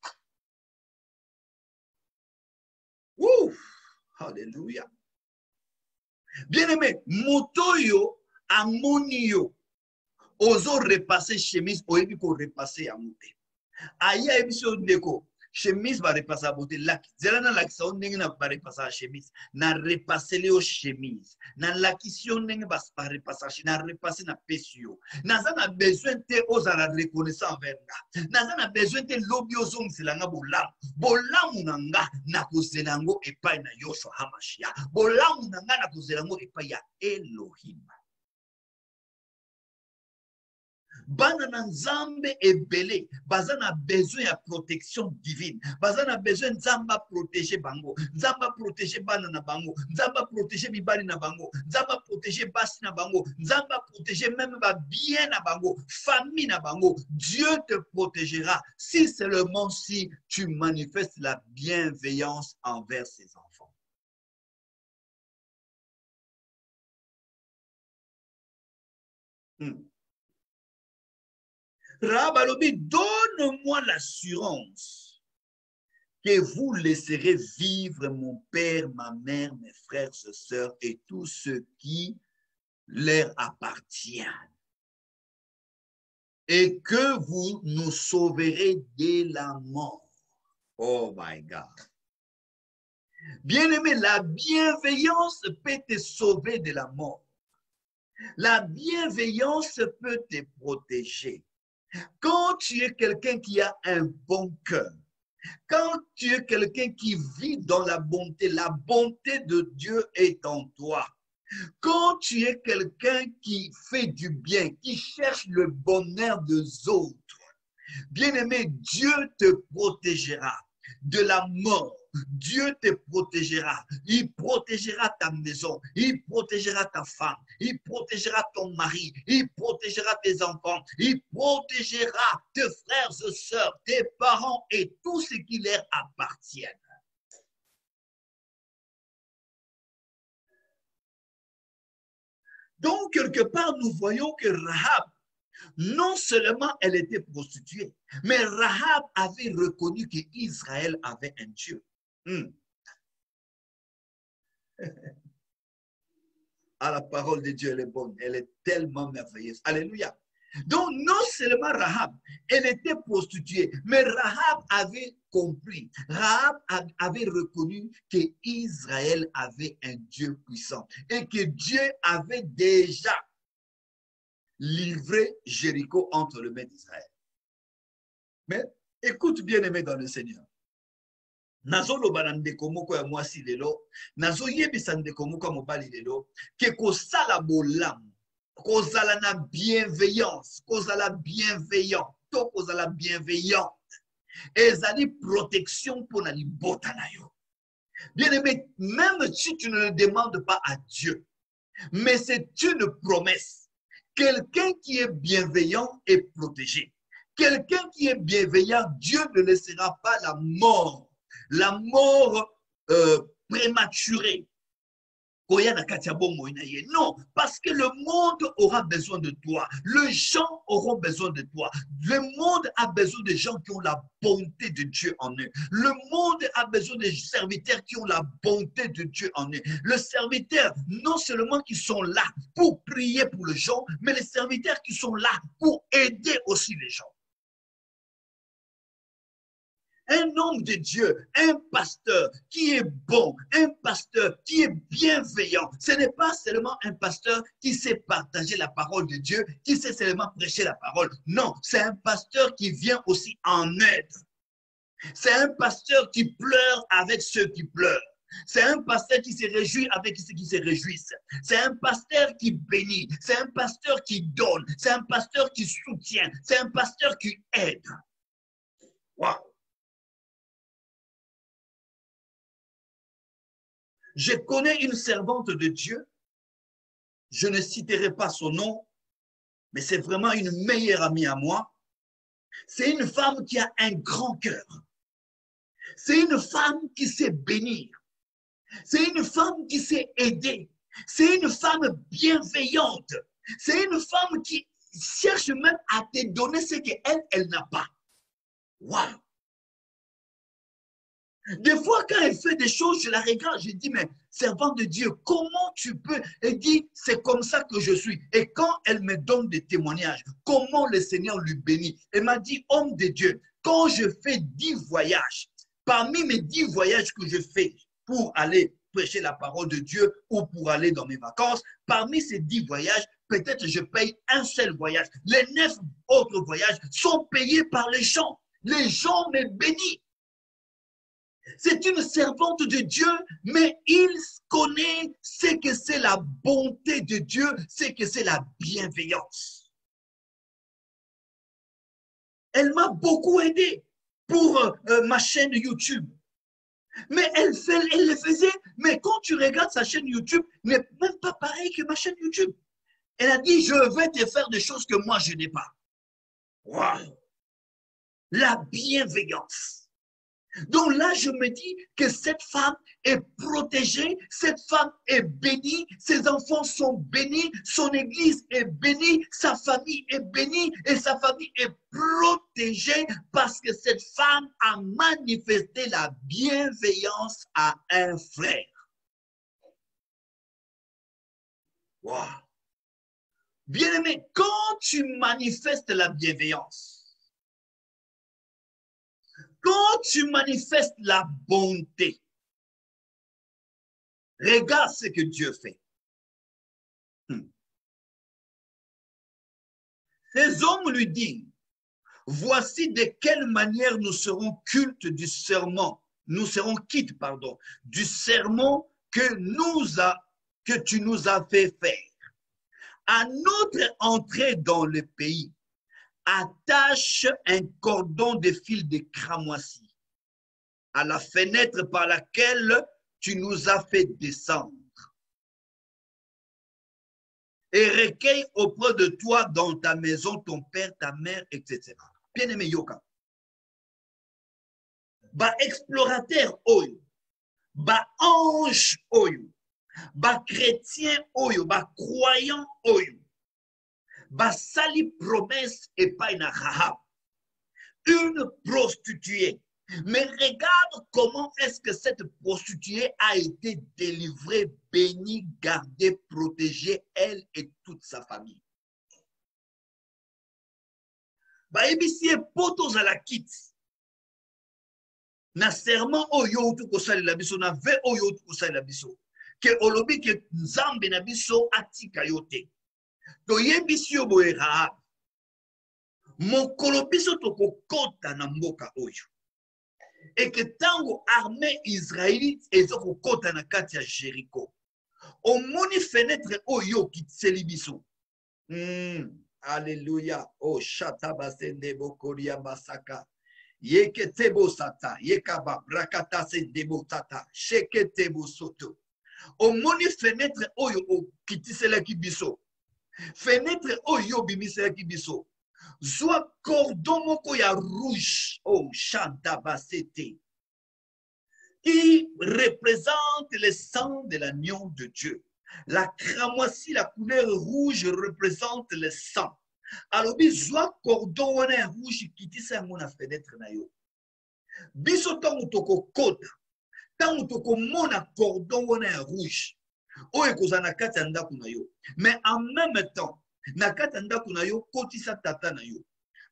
Ouf! Alléluia. Bien-aimé, motoyo amonio ozo repasser chemise oyebi ko repasser ya moté. Aya ebiso ndeko chemise va repasser à beauté laki zelana laki sa ndenge na va repasser à chemise na repasser leo chemise na laki si ndenge va repasser na repasser na pesio naza na besoin te ozala reconnaissant envers nga naza na besoin te lobi ozongiselanga bolamu na nga na kozela ngo epai na Yoshua Hamashia bolamu na nga na kozela ngo epai ya Elohim. Bana na nzambe ebele bazana besoin ya protection divine bazana besoin nzamba protéger bango nzamba protéger bana na bango nzamba protéger mibali na bango nzamba protéger basi na bango nzamba protéger même ba bien na bango famille na bango. Dieu te protégera si seulement si tu manifestes la bienveillance envers ses enfants. Rabalobi, donne-moi l'assurance que vous laisserez vivre mon père, ma mère, mes frères et sœurs et tous ceux qui leur appartiennent. Et que vous nous sauverez de la mort. Oh my God. Bien-aimé, la bienveillance peut te sauver de la mort. La bienveillance peut te protéger. Quand tu es quelqu'un qui a un bon cœur, quand tu es quelqu'un qui vit dans la bonté de Dieu est en toi. Quand tu es quelqu'un qui fait du bien, qui cherche le bonheur des autres, bien-aimé, Dieu te protégera de la mort. Dieu te protégera. Il protégera ta maison. Il protégera ta femme. Il protégera ton mari. Il protégera tes enfants. Il protégera tes frères et sœurs, tes parents et tout ce qui leur appartient. Donc, quelque part, nous voyons que Rahab, non seulement elle était prostituée, mais Rahab avait reconnu qu'Israël avait un Dieu. Ah, la parole de Dieu, elle est bonne. Elle est tellement merveilleuse. Alléluia. Donc, non seulement Rahab, elle était prostituée, mais Rahab avait compris. Rahab avait reconnu qu'Israël avait un Dieu puissant et que Dieu avait déjà livré Jéricho entre les mains d'Israël. Mais écoute, bien-aimé dans le Seigneur. Nazoloba na ndeko moko ya mwasi lelo, nazoyebisa ndeko moko ya mobali lelo, ke kosala bolamu, kozala na bienveillance, kozala bienveillant, to kozala bienveillant, ezali protection pour la libota na yo. Bien-aimé, même si tu ne le demandes pas à Dieu, mais c'est une promesse. Quelqu'un qui est bienveillant est protégé. Quelqu'un qui est bienveillant, Dieu ne laissera pas la mort prématurée. Non, parce que le monde aura besoin de toi. Les gens auront besoin de toi. Le monde a besoin de gens qui ont la bonté de Dieu en eux. Le monde a besoin de serviteurs qui ont la bonté de Dieu en eux. Les serviteurs, non seulement qui sont là pour prier pour les gens, mais les serviteurs qui sont là pour aider aussi les gens. Un homme de Dieu, un pasteur qui est bon, un pasteur qui est bienveillant, ce n'est pas seulement un pasteur qui sait partager la parole de Dieu, qui sait seulement prêcher la parole. Non, c'est un pasteur qui vient aussi en aide. C'est un pasteur qui pleure avec ceux qui pleurent. C'est un pasteur qui se réjouit avec ceux qui se réjouissent. C'est un pasteur qui bénit. C'est un pasteur qui donne. C'est un pasteur qui soutient. C'est un pasteur qui aide. Wow. Je connais une servante de Dieu, je ne citerai pas son nom, mais c'est vraiment une meilleure amie à moi. C'est une femme qui a un grand cœur. C'est une femme qui sait bénir. C'est une femme qui sait aider. C'est une femme bienveillante. C'est une femme qui cherche même à te donner ce qu'elle n'a pas. Waouh! Des fois, quand elle fait des choses, je la regarde, je dis, mais servante de Dieu, comment tu peux? Elle dit, c'est comme ça que je suis. Et quand elle me donne des témoignages, comment le Seigneur lui bénit? Elle m'a dit, homme de Dieu, quand je fais 10 voyages, parmi mes 10 voyages que je fais pour aller prêcher la parole de Dieu ou pour aller dans mes vacances, parmi ces 10 voyages, peut-être je paye un seul voyage. Les 9 autres voyages sont payés par les gens. Les gens me bénissent. C'est une servante de Dieu, mais il connaît ce que c'est la bonté de Dieu, ce que c'est la bienveillance. Elle m'a beaucoup aidé pour ma chaîne YouTube. Mais elle le faisait, mais quand tu regardes sa chaîne YouTube, n'est même pas pareil que ma chaîne YouTube. Elle a dit, je vais te faire des choses que moi je n'ai pas. Waouh! La bienveillance. Donc là, je me dis que cette femme est protégée, cette femme est bénie, ses enfants sont bénis, son église est bénie, sa famille est bénie et sa famille est protégée parce que cette femme a manifesté la bienveillance à un frère. Wow. Bien-aimé, quand tu manifestes la bienveillance, quand tu manifestes la bonté, regarde ce que Dieu fait. Ces hommes lui disent, voici de quelle manière nous serons quittes du serment, du serment que tu nous as fait faire. À notre entrée dans le pays, attache un cordon de fil de cramoisi à la fenêtre par laquelle tu nous as fait descendre et recueille auprès de toi dans ta maison ton père, ta mère, etc. Bien-aimé Yoka, ba explorateur oyo, ba ange oyo, ba chrétien oyo, ba croyant oyo, basali promesse et pas une Rahab, une prostituée. Mais regarde comment est-ce que cette prostituée a été délivrée, bénie, gardée, protégée, elle et toute sa famille. Baebisie potos à la quitte. Na serment oyo tu kosali la biso, na ve oyo tu kosali la biso. Que olobi ke nzambe na biso atika yote. Toyebisi yo boye Rahab. mokolo biso tokokota na mboka oyo. Et que tango armée israélite ezokokota na kati ya Jéricho. Omoni fenêtre oyo kitiseli biso. Alléluia. Oh shata basende bokoria basaka. Yeketebo sata, yekaba brakata se debo tata, sheketebo soto. Omoni fenêtre oyo kitisela ki biso. Fenêtre oyo bimisela ki biso. Zwa cordon moko ya rouge, oh chanta basete, qui représente le sang de l'agneau de Dieu. La cramoisie, la couleur rouge représente le sang. Alors, bizwa cordon wana rouge qui tisse mona fenêtre na yo. Biso tango toko kota, tango toko mona cordon wana rouge. Oye kozana kati ndaku na yo. Mais en même temps, na kati ndaku na yo, kotisa tata na yo,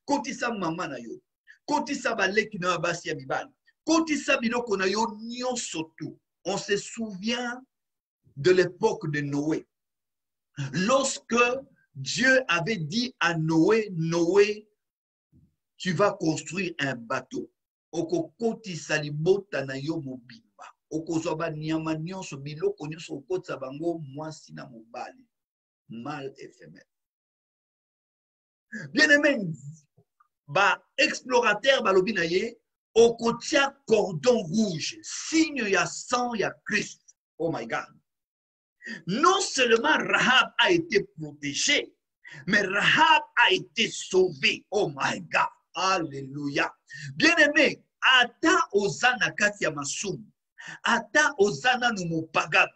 kotisa mama na yo, kotisa baleki na basi ya mibali, kotisa biloko na yo nyonso tu. On se souvient de l'époque de Noé. Lorsque Dieu avait dit à Noé, Noé, tu vas construire un bateau. Oko kotisa libota na yo mobimba. Oko zoba nyama nyonso biloko nyonso kotisa bango mwasi na mobali. Mal éphémère. Bien-aimé, ba explorateur balobi na ye, okotia cordon rouge, signe ya sang ya Christ. Oh my God. Non seulement Rahab a été protégée, mais Rahab a été sauvée. Oh my God. Alléluia. Bien-aimé, ata ozana kati ya masumu, ata ozana no mopagab,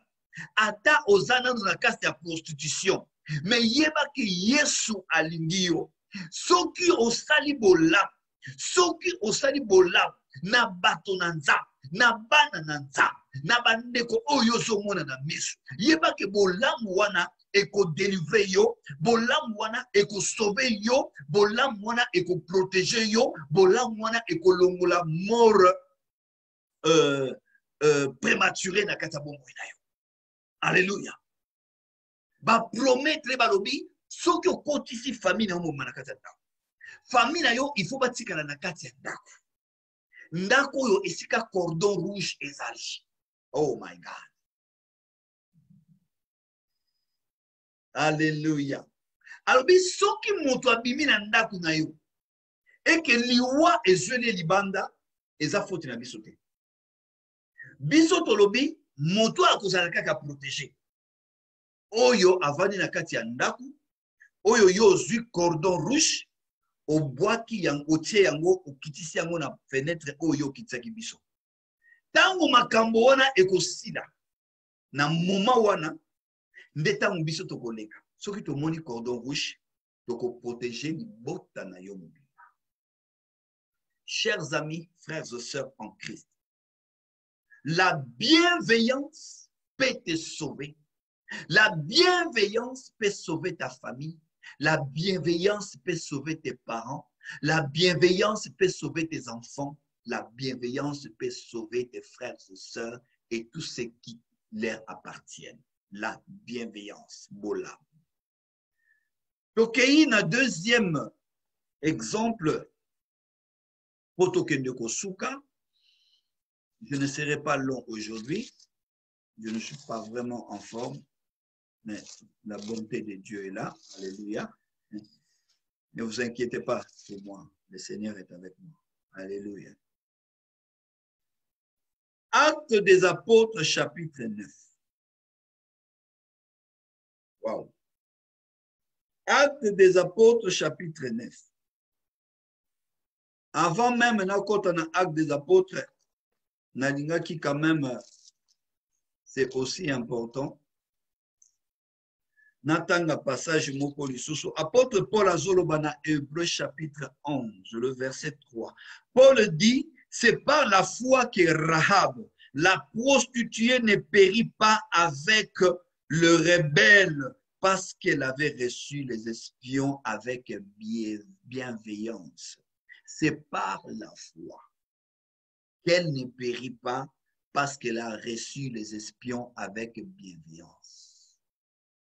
ata ozana no kati ya prostitution, mais yeba ki Yesu alingi yo. Soki osali bolam, soki osali bolam na bato na nzambe, na bana na nzambe, na bandeko oyo ozomona na miso, yeba ke bolamu wana eko délivrer yo, bolamu wana eko sauver yo, bolamu wana eko protéger yo, bolamu wana eko longola mort prématuré na kati ya bomoi na yo. Alléluia. Ba promettre balobi soki okotisi famille na yo moma na kati ya ndako. Famille na yo il faut batikala na kati ya ndako. Ndako oyo esika cordon rouge ezali. Oh my God. Alléluia. Alors soki moto abimi na ndako na yo eke liwa ezweli libanda eza faute na biso te. Biso tolobi moto akozala kaka protéger. Oyo avani na kati ya ndako, oyo yo zwi cordon rouge, obwaki yango otie yango okitisi yango na fenêtre oyo kitaki biso. Tango makambo wana ekosila na moma wana nde tango biso tokoleka. Soki tomoni cordon rouge, toko protéger libota na yo mobimba. Chers amis, frères et sœurs en Christ, la bienveillance peut te sauver. La bienveillance peut sauver ta famille. La bienveillance peut sauver tes parents. La bienveillance peut sauver tes enfants. La bienveillance peut sauver tes frères et sœurs et tous ceux qui leur appartiennent. La bienveillance. Bola. Donc, il y a un deuxième exemple. Potokende Kosuka. Je ne serai pas long aujourd'hui. Je ne suis pas vraiment en forme. Mais la bonté de Dieu est là. Alléluia. Ne vous inquiétez pas pour moi. Le Seigneur est avec moi. Alléluia. Actes des Apôtres, chapitre 9. Wow. Actes des Apôtres, chapitre 9. Avant même, quand on a Actes des Apôtres, Nalinga qui quand même, c'est aussi important. Natanga passage moko lisusu. Apôtre Paul azolobana Hébreux chapitre 11, le verset 3. Paul dit, c'est par la foi que Rahab, la prostituée, ne périt pas avec le rebelle parce qu'elle avait reçu les espions avec bienveillance. C'est par la foi qu'elle ne périt pas parce qu'elle a reçu les espions avec bienveillance.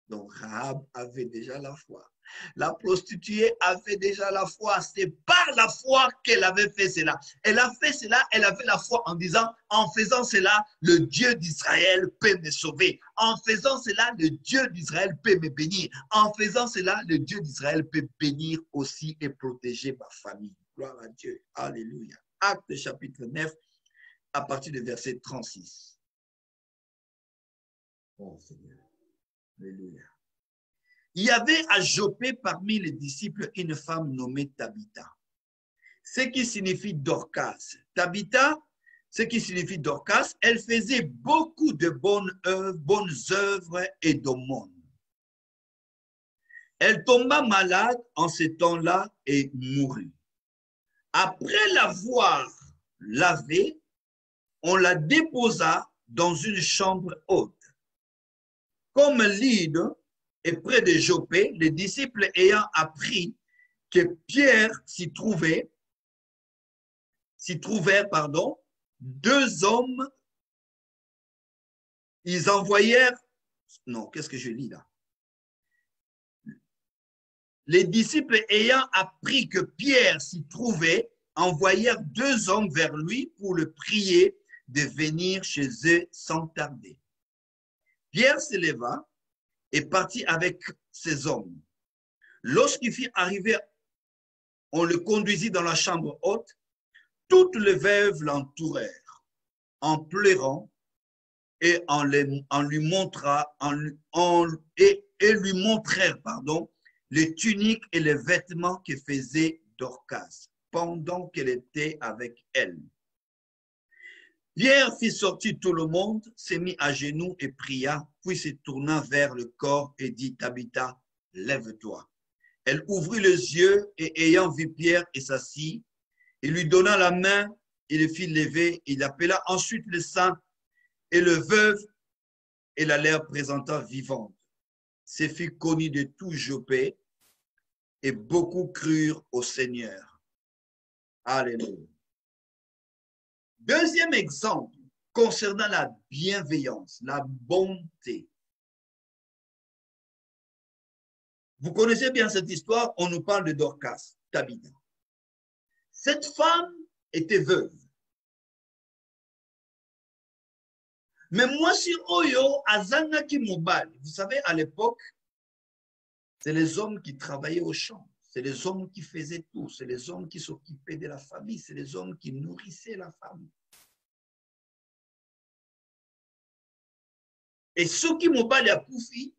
Donc, Rahab avait déjà la foi. La prostituée avait déjà la foi. C'est par la foi qu'elle avait fait cela. Elle a fait cela, elle avait la foi en disant, en faisant cela, le Dieu d'Israël peut me sauver. En faisant cela, le Dieu d'Israël peut me bénir. En faisant cela, le Dieu d'Israël peut bénir aussi et protéger ma famille. Gloire à Dieu. Alléluia. Acte chapitre 9, à partir du verset 36. Oh Seigneur. Alléluia. Il y avait à Joppé parmi les disciples une femme nommée Tabitha, ce qui signifie Dorcas. Tabitha, ce qui signifie Dorcas, elle faisait beaucoup de bonnes œuvres et d'aumônes. Elle tomba malade en ce temps-là et mourut. Après l'avoir lavée, on la déposa dans une chambre haute. Comme Lyde et près de Joppé, les disciples ayant appris que Pierre s'y trouvèrent, deux hommes, ils envoyèrent, non, qu'est-ce que je lis là? Les disciples ayant appris que Pierre s'y trouvait, envoyèrent deux hommes vers lui pour le prier de venir chez eux sans tarder. Pierre se leva et partit avec ces hommes. Lorsqu'il fut arrivé, on le conduisit dans la chambre haute. Toutes les veuves l'entourèrent en pleurant et lui montrèrent les tuniques et les vêtements que faisait Dorcas pendant qu'elle était avec elle. Pierre fit sortir tout le monde, se mit à genoux et pria, puis se tourna vers le corps et dit, Tabitha, lève-toi. Elle ouvrit les yeux et ayant vu Pierre et s'assit, il lui donna la main, il le fit lever, il appela ensuite le saint et le veuve et la leur présenta vivante. Ce fut connu de tout Joppé et beaucoup crurent au Seigneur. Alléluia. Deuxième exemple concernant la bienveillance, la bonté. Vous connaissez bien cette histoire, on nous parle de Dorcas, Tabitha. Cette femme était veuve. Mais moi, si Oyo, Azanaki Mobal, vous savez, à l'époque, c'est les hommes qui travaillaient au champ, c'est les hommes qui faisaient tout, c'est les hommes qui s'occupaient de la famille, c'est les hommes qui nourrissaient la famille. Et ceux qui Mobal a Koufi,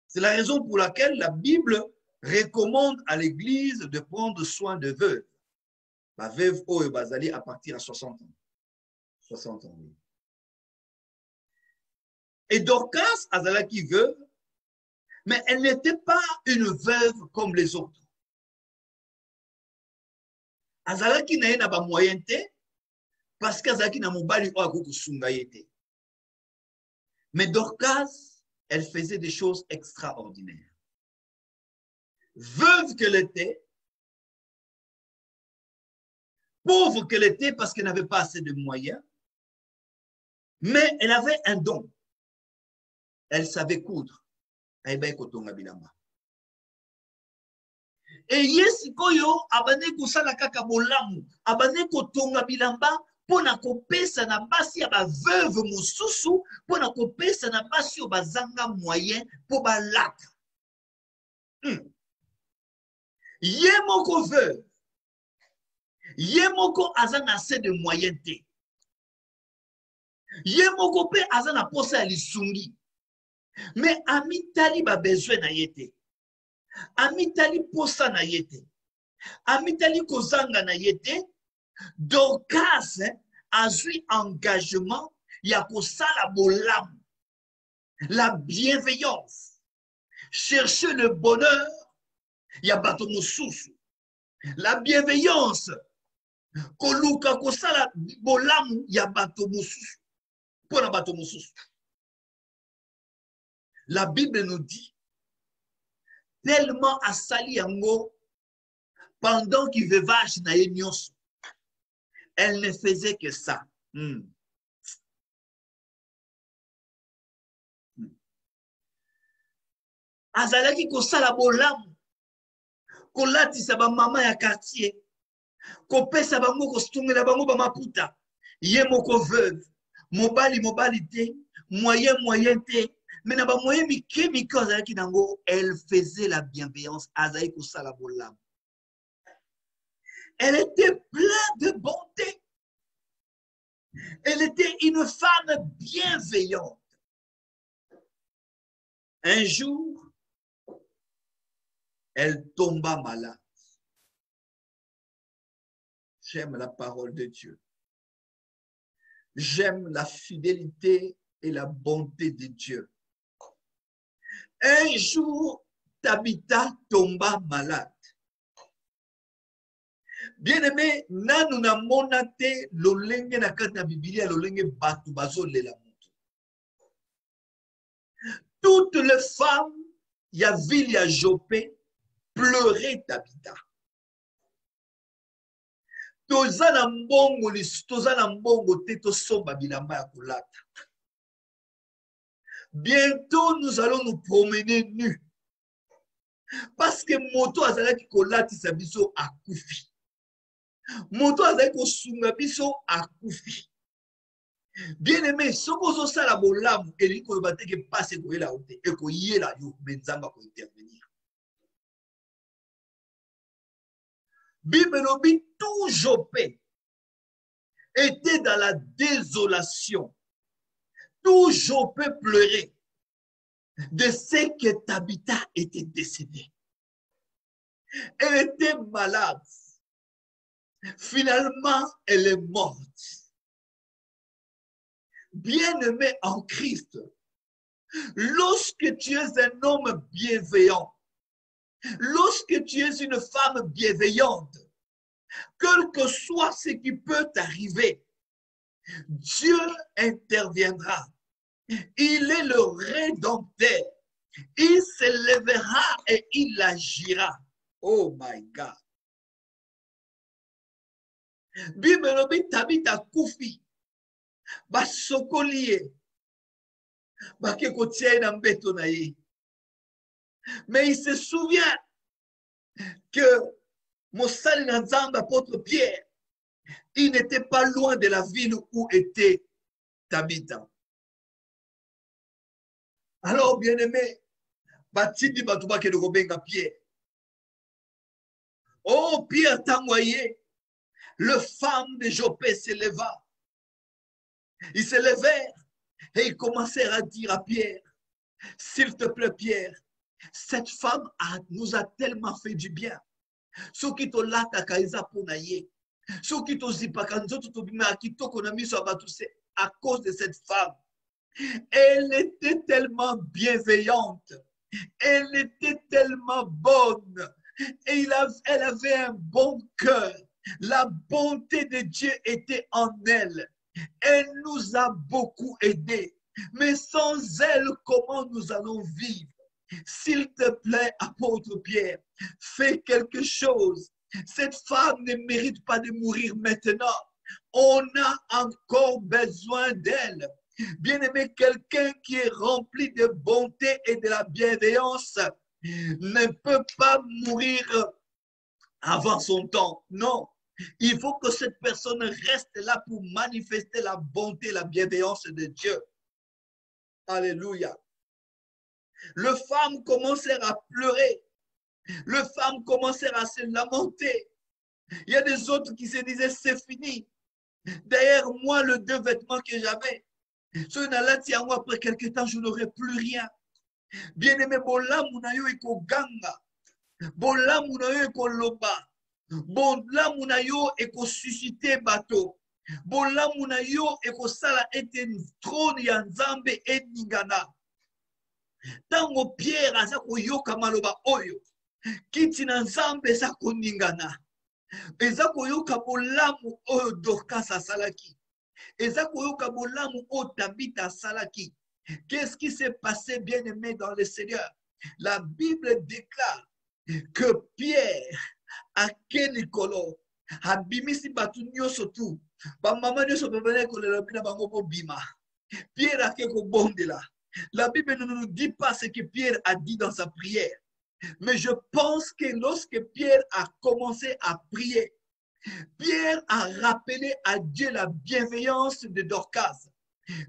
c'est la raison pour laquelle la Bible recommande à l'Église de prendre soin de veuves. La veuve Oyo Bazali à partir à 60 ans. 60 ans, oui. Et Dorcas, Azalaki veuve, mais elle n'était pas une veuve comme les autres. Azalaki n'a pas moyen parce qu'Azalaki n'a mobali ou agogo sungayete. Mais Dorcas, elle faisait des choses extraordinaires. Veuve qu'elle était, pauvre qu'elle était parce qu'elle n'avait pas assez de moyens, mais elle avait un don. Elle savait coudre. Et yesikoyo abane kosala kaka bolamu, abane kotonga bilamba pona kopesa na basi ya baveuve mosusu, pona kopesa na basi yo bazanga moyen po balata. Ye moko veuve, ye moko aza na assez de moyen te. Ye moko pe aza na posa ya lisungi. Mais amitali ba besoin na yete. Amitali posa na yete. Amitali kozanga na yete. Dorcas azui engagement ya kosala bolamu. La bienveillance. Chercher le bonheur ya bato mosusu. La bienveillance. Koluka kosala bolamu ya bato mosusu. Pona bato mosusu. La Bible nous dit, tellement à sali yango, pendant qu'il veuvage na nyonso, elle ne faisait que ça. azalaki kosala bolamu kolatisa bamama ya quartier kopesa bango kostungela bango bamaputa ye moko veuve mobali te moyen te mais na bamoyen mike azalaki nango elle faisait la bienveillance azalaki kosala bolamu. Elle était pleine de bonté. Elle était une femme bienveillante. Un jour, elle tomba malade. J'aime la parole de Dieu. J'aime la fidélité et la bonté de Dieu. Un jour, Tabitha tomba malade. Bien-aimé, nanu na monate lolenge na kati na Biblia lolenge batu bazolela mutu. Toutes les femmes ya ville ya Jopé pleuraient Tabitha. Toza na mbongo te tosomba bilamba ya kolata. Bientôt nous allons nous promener nus. Parce que moto azalaki kolatisa biso akufi. Moto azalaki kosunga biso akufi. Bien-aimé, soko ozosala bolamu elingi koloba te ke pase koyela yo te ekoyela yo me Nzambe akointervenir. Bible lobi tout Jopé était dans la désolation. Tout Jopé pleurait de ce que Tabitha était décédée. Elle était malade. Finalement, elle est morte. Bien-aimé en Christ, lorsque tu es un homme bienveillant, lorsque tu es une femme bienveillante, quel que soit ce qui peut t'arriver, Dieu interviendra. Il est le Rédempteur. Il se lèvera et il agira. Oh my God. Bible lobi Tabitha kufi. Basokolie. Bake kotia na mbeto na ye. Mais il se souvient que Mosali na Nzambe apôtre Pierre, il n'était pas loin de la ville où était Tabitha. Alors, bien-aimé, Batidi Batouba ke de Robenga Pierre. Oh, Pierre Tangoye, le femme de Jopé se leva. Ils se levèrent et ils commencèrent à dire à Pierre, s'il te plaît Pierre, cette femme nous a tellement fait du bien. Ce qui te lata kaisa ponaye, ce qui te zipaka nzoto to bima kitoko na miso abatuse à cause de cette femme. Elle était tellement bienveillante. Elle était tellement bonne. Et elle avait un bon cœur. La bonté de Dieu était en elle. Elle nous a beaucoup aidés. Mais sans elle, comment nous allons vivre? S'il te plaît, apôtre Pierre, fais quelque chose. Cette femme ne mérite pas de mourir maintenant. On a encore besoin d'elle. Bien-aimé, quelqu'un qui est rempli de bonté et de la bienveillance ne peut pas mourir avant son temps. Non. Il faut que cette personne reste là pour manifester la bonté et la bienveillance de Dieu. Alléluia. Les femmes commencèrent à pleurer. Les femmes commencèrent à se lamenter. Il y a des autres qui se disaient, c'est fini. Derrière moi, les deux vêtements que j'avais, après quelques temps, je n'aurai plus rien. Bien-aimé, bolamu na yo eko ganga. Bolamu na yo eko loba. Bolamu na yo eko susciter bateau. Bolamu na yo eko sala ete trône ya Nzambe eningana. Tango Pierre aza koyoka maloba oyo. Kiti na Nzambe eza koningana. Eza koyoka bolamu oyo Dorcas asalaki. Eza koyoka bolamu oyo Tabitha asalaki. Qu'est-ce qui s'est passé, bien-aimé, dans le Seigneur? La Bible déclare que Pierre a kenikolo a bimisi batu nyoso tu. Ba mama nyoso bebele ko le bina bango po bima. Pierre a keko bondela. La Bible ne nous dit pas ce que Pierre a dit dans sa prière. Mais je pense que lorsque Pierre a commencé à prier, Pierre a rappelé à Dieu la bienveillance de Dorcas.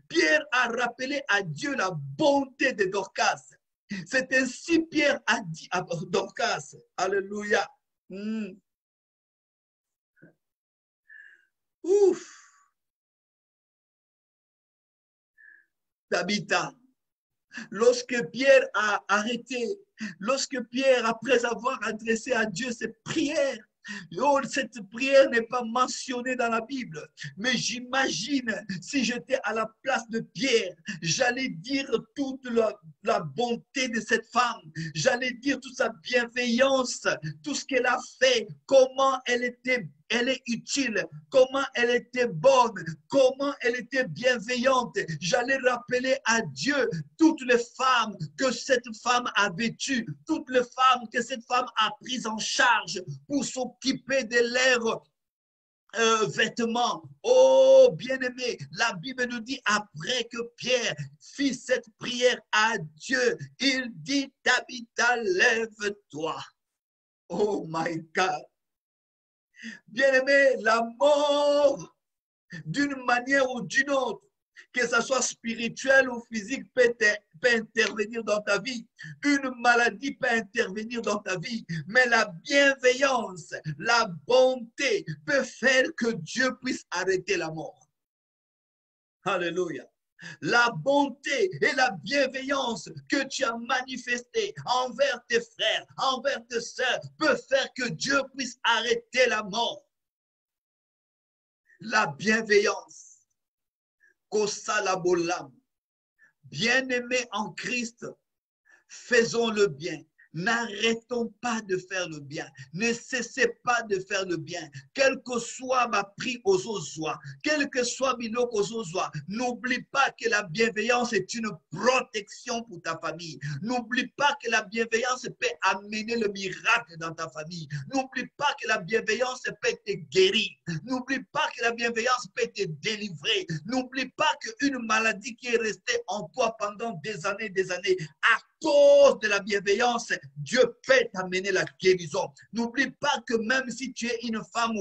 Pierre a rappelé à Dieu la bonté de Dorcas. C'est ainsi Pierre a dit à Dorcas. Alléluia. Ouf. Tabitha. Lorsque Pierre a arrêté, lorsque Pierre, après avoir adressé à Dieu ses prières, oh, cette prière n'est pas mentionnée dans la Bible, mais j'imagine si j'étais à la place de Pierre, j'allais dire toute la bonté de cette femme, j'allais dire toute sa bienveillance, tout ce qu'elle a fait, comment elle est utile, comment elle était bonne, comment elle était bienveillante. J'allais rappeler à Dieu toutes les femmes que cette femme a vêtues, toutes les femmes que cette femme a prises en charge pour s'occuper de leurs vêtements. Oh, bien-aimé, la Bible nous dit, après que Pierre fit cette prière à Dieu, il dit, Tabitha, lève-toi. Oh my God. Bien-aimé, la mort, d'une manière ou d'une autre, que ce soit spirituel ou physique, peut intervenir dans ta vie. Une maladie peut intervenir dans ta vie. Mais la bienveillance, la bonté peut faire que Dieu puisse arrêter la mort. Alléluia. La bonté et la bienveillance que tu as manifestée envers tes frères, envers tes sœurs, peut faire que Dieu puisse arrêter la mort. La bienveillance. Kosalabolam. Bien-aimés en Christ, faisons le bien. N'arrêtons pas de faire le bien. Ne cessez pas de faire le bien. Quel que soit ma prix aux autres, quel que soit Bilok aux autres, n'oublie pas que la bienveillance est une protection pour ta famille. N'oublie pas que la bienveillance peut amener le miracle dans ta famille. N'oublie pas que la bienveillance peut te guérir. N'oublie pas que la bienveillance peut te délivrer. N'oublie pas qu'une maladie qui est restée en toi pendant des années, à cause de la bienveillance, Dieu peut t'amener la guérison. N'oublie pas que même si tu es une femme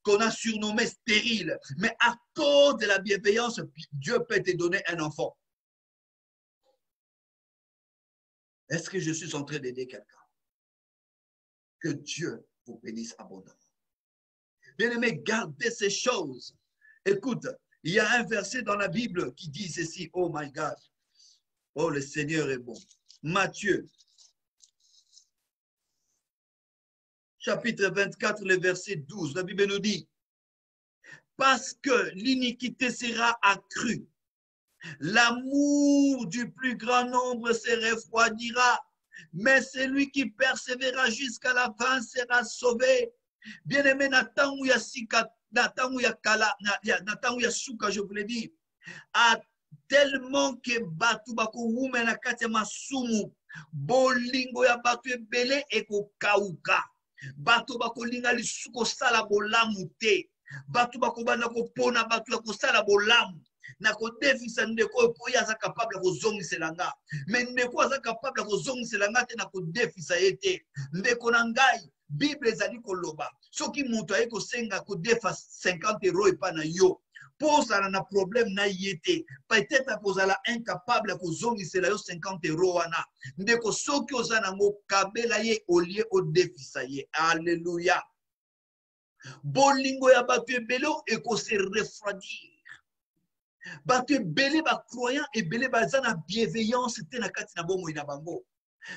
qu'on a surnommée stérile, mais à cause de la bienveillance, Dieu peut te donner un enfant. Est-ce que je suis en train d'aider quelqu'un? Que Dieu vous bénisse abondamment. Bien-aimés, gardez ces choses. Écoute, il y a un verset dans la Bible qui dit ceci, oh my God, oh le Seigneur est bon. Matthieu, chapitre 24, le verset 12, la Bible nous dit, parce que l'iniquité sera accrue, l'amour du plus grand nombre se refroidira, mais celui qui persévérera jusqu'à la fin sera sauvé. Bien-aimé, Nathan ou Yassika, Nathan ou Suka, je vous l'ai dit, a tellement que batu bako wume na kati ya masumu bolingo ya batu ebele ekokauka batu bakolinga lisuko sala bolamu te batu bakobanda kopona batu ya kosala bolamu na kodefisa ndeko oyo aza capable ya kozongisela nga me ndeko aza capable ya kozongisela nga te na kodefisa ye te ndeko na ngai Bible ezali koloba soki moto aye kosenga kodefa 50 € epa na yo posala na problème na yete peut-être posala incapable ya kozongisela yo 50 € wana ndeko soki oza nango kabela ye olie odefisa ye. Alléluia. Bolingo ya bato ebele ekose refroidir. Bato ebele ba croyant ebele baza na bienveillance te na kati na bomoi na bango.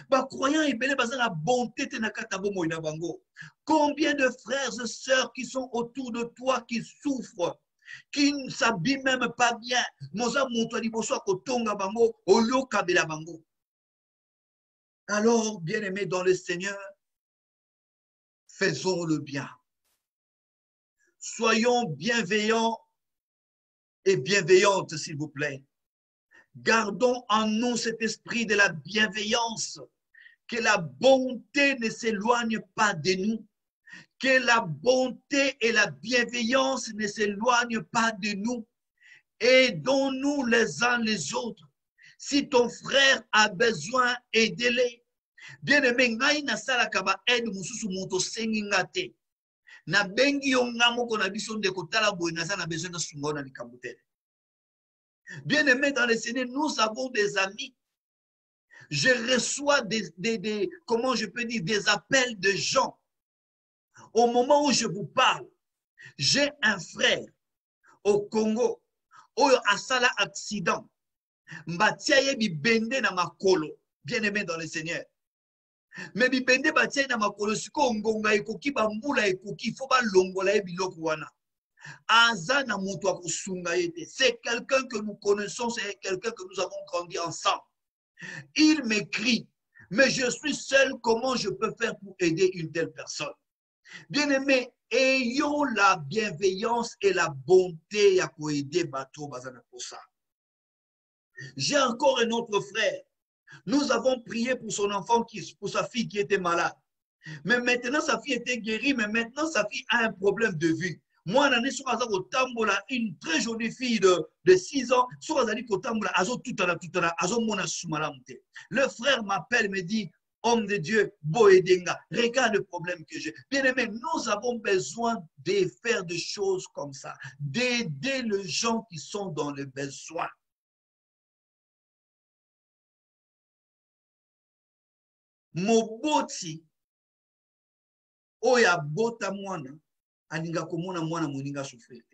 Ba croyant ebele baza na bonté te na kati na bomoi na bango. Combien de frères et sœurs qui sont autour de toi qui souffrent, qui ne s'habillent même pas bien. Alors, bien-aimés dans le Seigneur, faisons le bien. Soyons bienveillants et bienveillantes, s'il vous plaît. Gardons en nous cet esprit de la bienveillance, que la bonté ne s'éloigne pas de nous. Que la bonté et la bienveillance ne s'éloignent pas de nous. Aidons-nous les uns les autres. Si ton frère a besoin, aidez-le. Bien-aimé, ngai na sala kaba aide mususu moto sengi ngate. Na bengi yo ngamoko na biso ndeko tala boye na na besoin de sungo na likambo te. Bien-aimé dans le Seigneur, nous avons des amis. Je reçois comment je peux dire, des appels de gens. Au moment où je vous parle, j'ai un frère au Congo, oyo asala accident. Mbatia ye bibende na makolo. Bien-aimé dans le Seigneur. Mais bibende batia na makolo siko ngonga ekoki bambula ekoki fo ba longola ye biloko wana. Aza na mutu akosunga yete. C'est quelqu'un que nous connaissons, c'est quelqu'un que nous avons grandi ensemble. Il m'écrit, mais je suis seul, comment je peux faire pour aider une telle personne? Bien-aimé, ayons la bienveillance et la bonté à aider Bato Bazana pour ça. J'ai encore un autre frère. Nous avons prié pour son enfant, pour sa fille qui était malade. Mais maintenant, sa fille était guérie, mais maintenant, sa fille a un problème de vue. Moi, une très jolie fille de 6 ans, le frère m'appelle, me dit, homme de Dieu, Boedenga, regarde le problème que j'ai. Bien aimé, nous avons besoin de faire des choses comme ça, d'aider les gens qui sont dans le besoin. Moboti, oya bota mwana, aninga komona mwana moninga souffrir.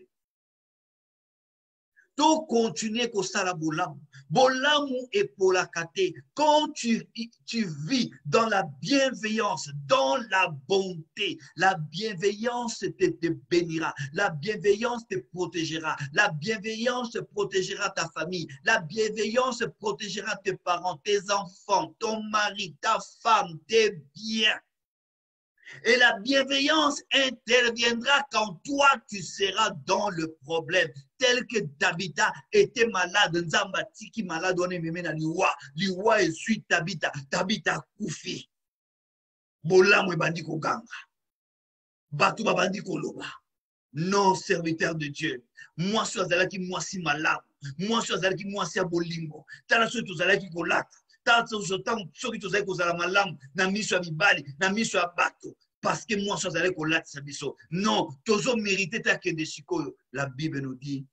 Donc, continuer comme ça la bolamu. Bolamu et pour la kate. Quand tu vis dans la bienveillance, dans la bonté, la bienveillance te bénira. La bienveillance te protégera. La bienveillance protégera ta famille. La bienveillance protégera tes parents, tes enfants, ton mari, ta femme, tes biens. Et la bienveillance interviendra quand toi, tu seras dans le problème. Tel que Tabitha était malade, Nzambati qui malade, on est même à Liwa et suit Tabitha. Tabitha Koufi. Bolam et Bandiko Ganga. Batouba Bandiko Loba. Non, serviteur de Dieu. Moi, je suis Azalaki, moi, si malade. Moi, je suis Azalaki, moi, si abolimbo. Tala so Azalaki Kolata. Parce que moi, je suis non, toujours mérité ta que de Chico. La Bible nous dit,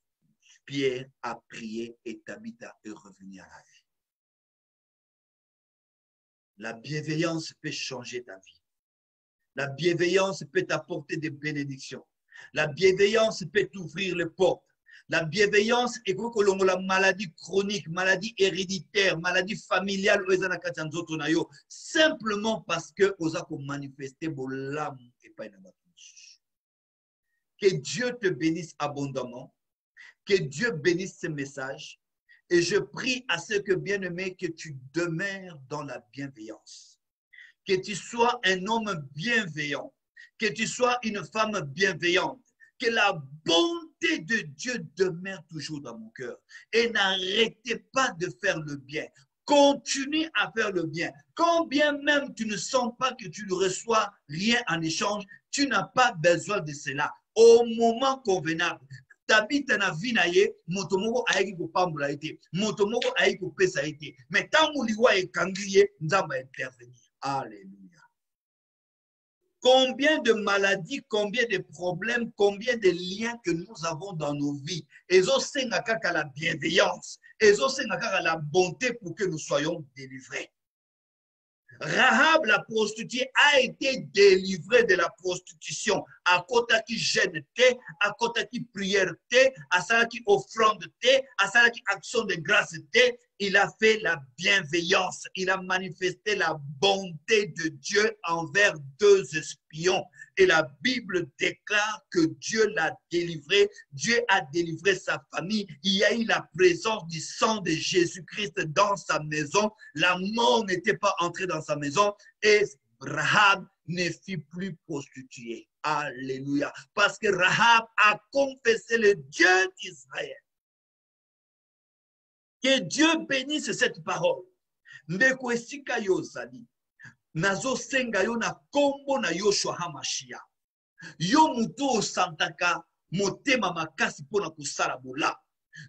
Pierre a prié et Tabitha est revenu à la vie. La bienveillance peut changer ta vie. La bienveillance peut t'apporter des bénédictions. La bienveillance peut t'ouvrir les portes. La bienveillance est que la maladie chronique, maladie héréditaire, maladie familiale, simplement parce que vous avez manifesté l'âme et pas une. Que Dieu te bénisse abondamment, que Dieu bénisse ce message, et je prie à ceux que bien-aimés que tu demeures dans la bienveillance, que tu sois un homme bienveillant, que tu sois une femme bienveillante, que la bonté de Dieu demeure toujours dans mon cœur. Et n'arrêtez pas de faire le bien. Continue à faire le bien. Quand bien même tu ne sens pas que tu ne reçois rien en échange, tu n'as pas besoin de cela. Au moment convenable, Tabitha na vie na ye, motomoko aiki ko pambula ite, motomoko aiki ko pesa ite. Mais tant mouliwa e kangiye, nzamba intervenir. Alléluia. Combien de maladies, combien de problèmes, combien de liens que nous avons dans nos vies. Et aussi, la bienveillance. Et aussi, la bonté pour que nous soyons délivrés. Rahab, la prostituée, a été délivrée de la prostitution. À côté qui gêne, à côté qui prière, à ça qui offrande, à ça qui action de grâce, il a fait la bienveillance. Il a manifesté la bonté de Dieu envers 2 espions. Et la Bible déclare que Dieu l'a délivré. Dieu a délivré sa famille. Il y a eu la présence du sang de Jésus-Christ dans sa maison. La mort n'était pas entrée dans sa maison. Et Rahab ne fut plus prostituée. Alléluia. Parce que Rahab a confessé le Dieu d'Israël. Que Dieu bénisse cette parole. Ndeko esika yo zali. Nazo senga yo na kombo na Yoshua Hamashia. Yo muto santaka motema makasi pona kusala bola.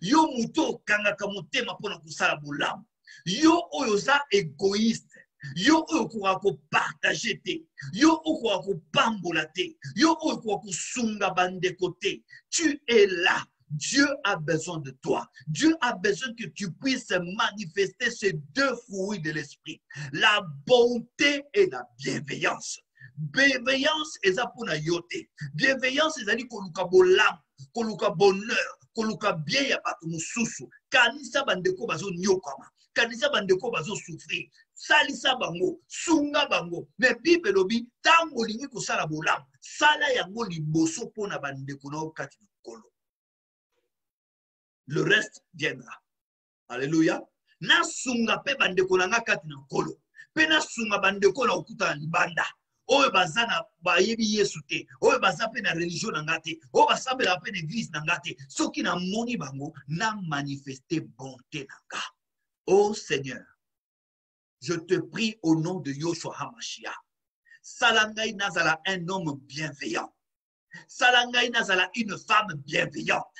Yo muto kangaka motema pona kusala bola. Yo oyoza égoïste. Yo oyokoka kopartage te. Yo oyokoka kopambola te. Yo oyokoka kosunga bandeko te. Tu es là. Dieu a besoin de toi. Dieu a besoin que tu puisses manifester ces deux fruits de l'esprit. La bonté et la bienveillance. Bienveillance est pour na yote. Bienveillance est à koluka bolam, koluka bonheur, koluka bien ya bato mususu. Kanisa bandeko bazo nyokama. Kanisa bandeko bazo souffrir. Salisa bango, sunga bango. Mais Bible lobi tango lingi ko sala bolam. Sala yango liboso pona bandeko na okati kolo. Le reste viendra. Alléluia. Na sunga pe bandeko na kati na kolo. Pe na sunga bandeko na okuta libanda. Oyo bazana ba yebi Yesu te. Oyo baza pe na religion na ngate. Oyo basambela pe na église na ngate. Soki na moni bango na manifester bonté na nga. Oh Seigneur, je te prie au nom de Yoshua HaMashiach. Salangai nazala un homme bienveillant. Salangai nazala une femme bienveillante.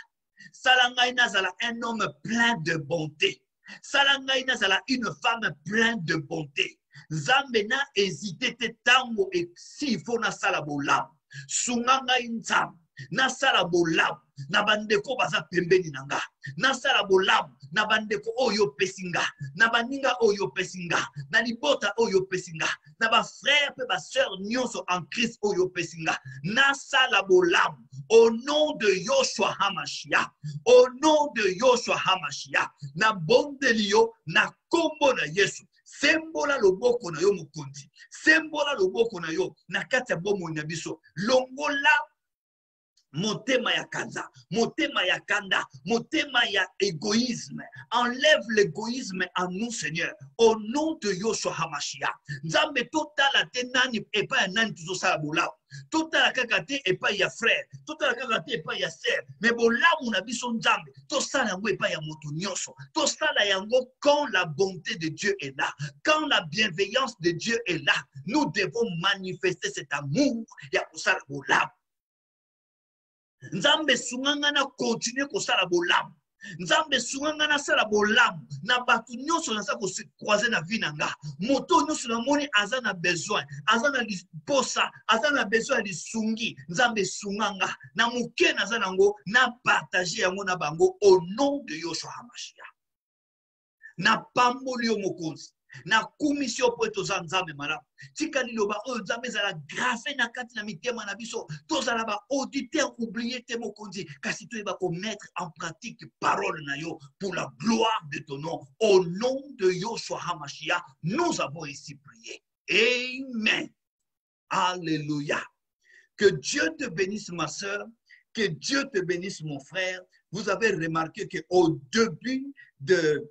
Salangai nazala un homme plein de bonté. Salangai nazala une femme pleine de bonté. Zambena hésité te tango et si faut na sala bolam. Sunganga inzam. Na sala bolam. Na bandeko baza pembeni nanga. Na sala bolam. Na bandeko oyo pesinga. Na baninga oyo pesinga. Na libota oyo pesinga. Na ba frère pe ba sœur nyonso en Christ oyo pesinga. Na sala bolam. Au nom de Yoshua HaMashiach. Au nom de Yoshua HaMashiach. Na bondelio na kombo na Yesu. Sembola loboko na yo mukonzi. Sembola loboko na yo na kati ya bomo na biso. Longola motema ya kanza, motema ya kanda, motema ya égoïsme. Enlève l'égoïsme en nous, Seigneur. Au nom de Yoshua HaMashiach. Nzambe totala te nani epa ya nani tuzo sala bola. Totala kakate epa ya frère. Totala kakate epa ya sœur. Mais bola muna biso nzambe. Tosala yango epa ya moto nyonso. Tosala yango quand la bonté de Dieu est là. Quand la bienveillance de Dieu est là. Nous devons manifester cet amour ya kusala bola. Nzambe sungangana continue kosala bolamu. Nzambe sungangana sala bolamu. Na batu nyonso na sa ko se croiser na vie nanga. Moto nyonso na moni azana besoin. Azana liposa. Azana besoin li sungi. Nzambe sunganga. Na muke na zanango. Na partager yango na bango. Au nom de Yoshua HaMashiach. Na pamboli yo mokonzi. Na commission pour toza nzambe mala tika liloba o nzambe za la grafe na kati na mitema na biso toza la ba auditeur oublié te mokonzi kasi to eba ko mettre en pratique parole na yo pour la gloire de ton nom au nom de Yoshua HaMashiach nous avons ici prié. Amen. Alléluia. Que Dieu te bénisse ma sœur, que Dieu te bénisse mon frère. Vous avez remarqué que au début de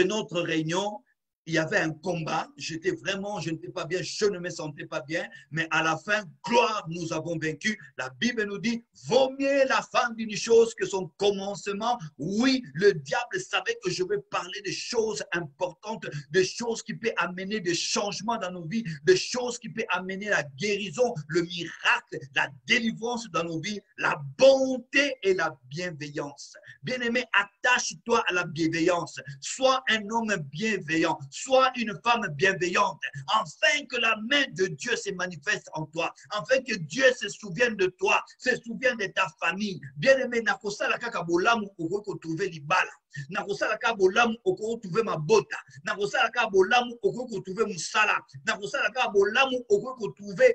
notre réunion, il y avait un combat, j'étais vraiment, je n'étais pas bien, je ne me sentais pas bien, mais à la fin, gloire, nous avons vaincu. La Bible nous dit, vaut mieux la fin d'une chose que son commencement. Oui, le diable savait que je vais parler de choses importantes, de choses qui peuvent amener des changements dans nos vies, des choses qui peuvent amener la guérison, le miracle, la délivrance dans nos vies, la bonté et la bienveillance. Bien-aimé, attache-toi à la bienveillance. Sois un homme bienveillant. Sois une femme bienveillante, afin que la main de Dieu se manifeste en toi, afin que Dieu se souvienne de toi, se souvienne de ta famille. Bien-aimé, nakosala kaka bolamu oko trouver libala. Nakosala kaka bolamu oko trouver mabota. Nakosala kaka bolamu oko trouver musala. Nakosala kaka bolamu oko trouver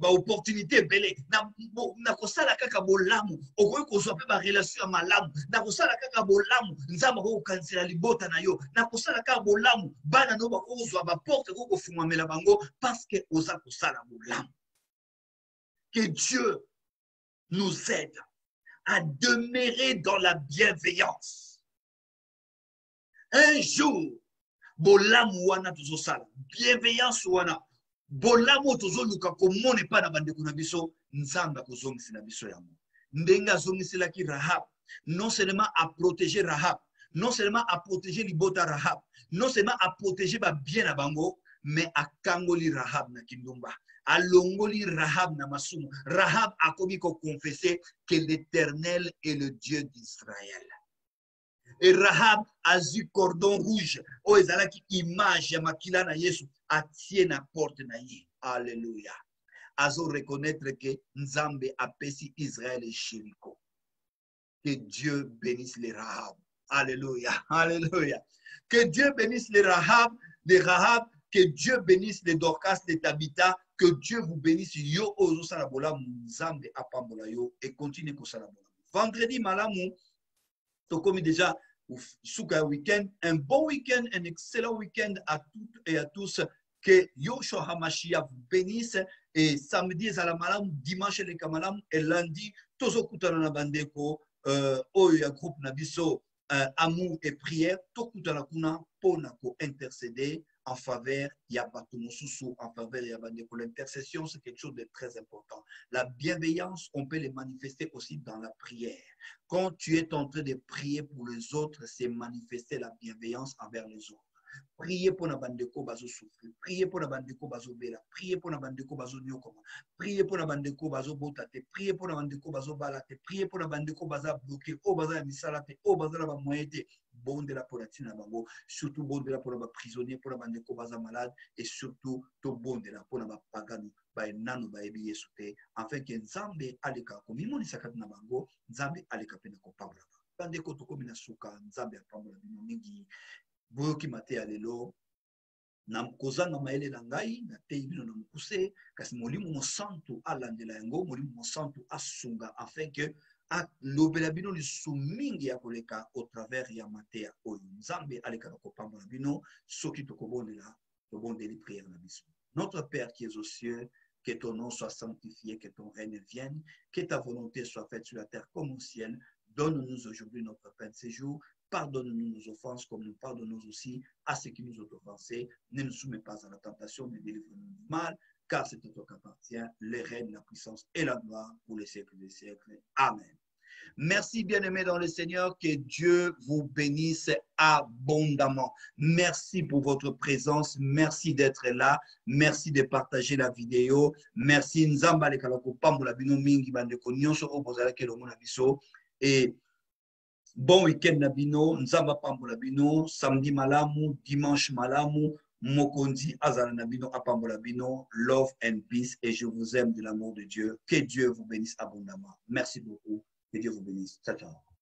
opportunité belé na kosala kaka bolamu okoki kozwa pe ba relation ya malamu na kosala kaka bolamu nzambe akokanisela libota na yo na kosala kaka bolamu bana no bakozwa ba porte ko kofungwamela bango parce que oza kosala bolamu. Que Dieu nous aide à demeurer dans la bienveillance. Un jour bolamu wana tozosala bienveillance wana bolamo tozoluka komone pa na bandeko na biso nzamba kozongisi na biso yango ndenga zongiselaki Rahab non seulement à protéger Rahab, non seulement à protéger libota Rahab, non seulement à protéger ba bien na bango, mais à kangoli Rahab na kindumba, à longoli Rahab na masumu. Rahab a commis qu'on confessait que l'Éternel est le Dieu d'Israël. Et Rahab a eu cordon rouge. Oh, ezalaki image ya makila na Yesu atie na porte na ye. Alléluia. Azo reconnaître que Nzambe apesi Israël et Jéricho. Que Dieu bénisse les Rahab. Alléluia. Alléluia. Que Dieu bénisse les Rahab, que Dieu bénisse les Dorcas, les Tabitha, que Dieu vous bénisse. Yo ozo salabola Nzambe apambola yo et continue ko salabola. Vendredi malamu, to comme déjà souka week-end, un bon week-end, un excellent week-end à toutes et à tous. Que Yoshua Hamashiach vous bénisse. Et samedi, Zalamalam, dimanche, les Kamalam, et lundi, Tozo Kutana na Bandeko, Oya groupe Nabiso, amour et prière, Tokutana Kuna, Ponako intercéder en faveur Yabatumosusu, en faveur Yabandeko. L'intercession, c'est quelque chose de très important. La bienveillance, on peut les manifester aussi dans la prière. Quand tu es en train de prier pour les autres, c'est manifester la bienveillance envers les autres. Priez pour la bandeko bazo souffrir. Priez pour la bandeko bazo bela. Priez pour la bandeko bazo nyokoma. Priez pour la bandeko bazo botate. Priez pour la bandeko bazo balate. Priez pour la bandeko baza bloqué. O baza ya misalate. O baza la ba moyete. Bonde la pour la tina bango. Surtout bonde la pour la prisonnier. Pour la bandeko baza malade. Et surtout, to bonde la pour la pagano. Ba nano ba ebi yesute. Afin que Nzambe aleka. Comme il m'a dit ça na bango. Nzambe aleka pena ko pabla. Bandeko to komina suka. Nzambe apambola bino mingi. Boyoki mate ya lelo na kozanga maele na ngai na tei bino na mukuse kasi molimo mosantu alandela yango molimo mosantu asunga afin que alobela bino lisusu mingi ya koleka au travers ya mateya oyo Nzambe alekaka kopambola bino soki tokobondela tobondeli prière na biso. Notre Père qui es aux cieux, que ton nom soit sanctifié, que ton règne vienne, que ta volonté soit faite sur la terre comme au ciel. Donne-nous aujourd'hui notre pain de ce jour. Pardonne-nous nos offenses comme nous pardonnons aussi à ceux qui nous ont offensés. Ne nous soumets pas à la tentation, mais délivre-nous du mal, car c'est à toi qu'appartient le règne, la puissance et la gloire pour les siècles des siècles. Amen. Merci, bien-aimés dans le Seigneur, que Dieu vous bénisse abondamment. Merci pour votre présence, merci d'être là, merci de partager la vidéo, merci Nzamba le kalako pambola bino mingi bandeko nyonso o bozala ke lomo na biso et bon week-end na bino, Nzamba pambola bino, samedi malamu, dimanche malamu, mokondi azala na bino apambola bino, love and peace et je vous aime de l'amour de Dieu. Que Dieu vous bénisse abondamment. Merci beaucoup. Que Dieu vous bénisse. Ciao, ciao.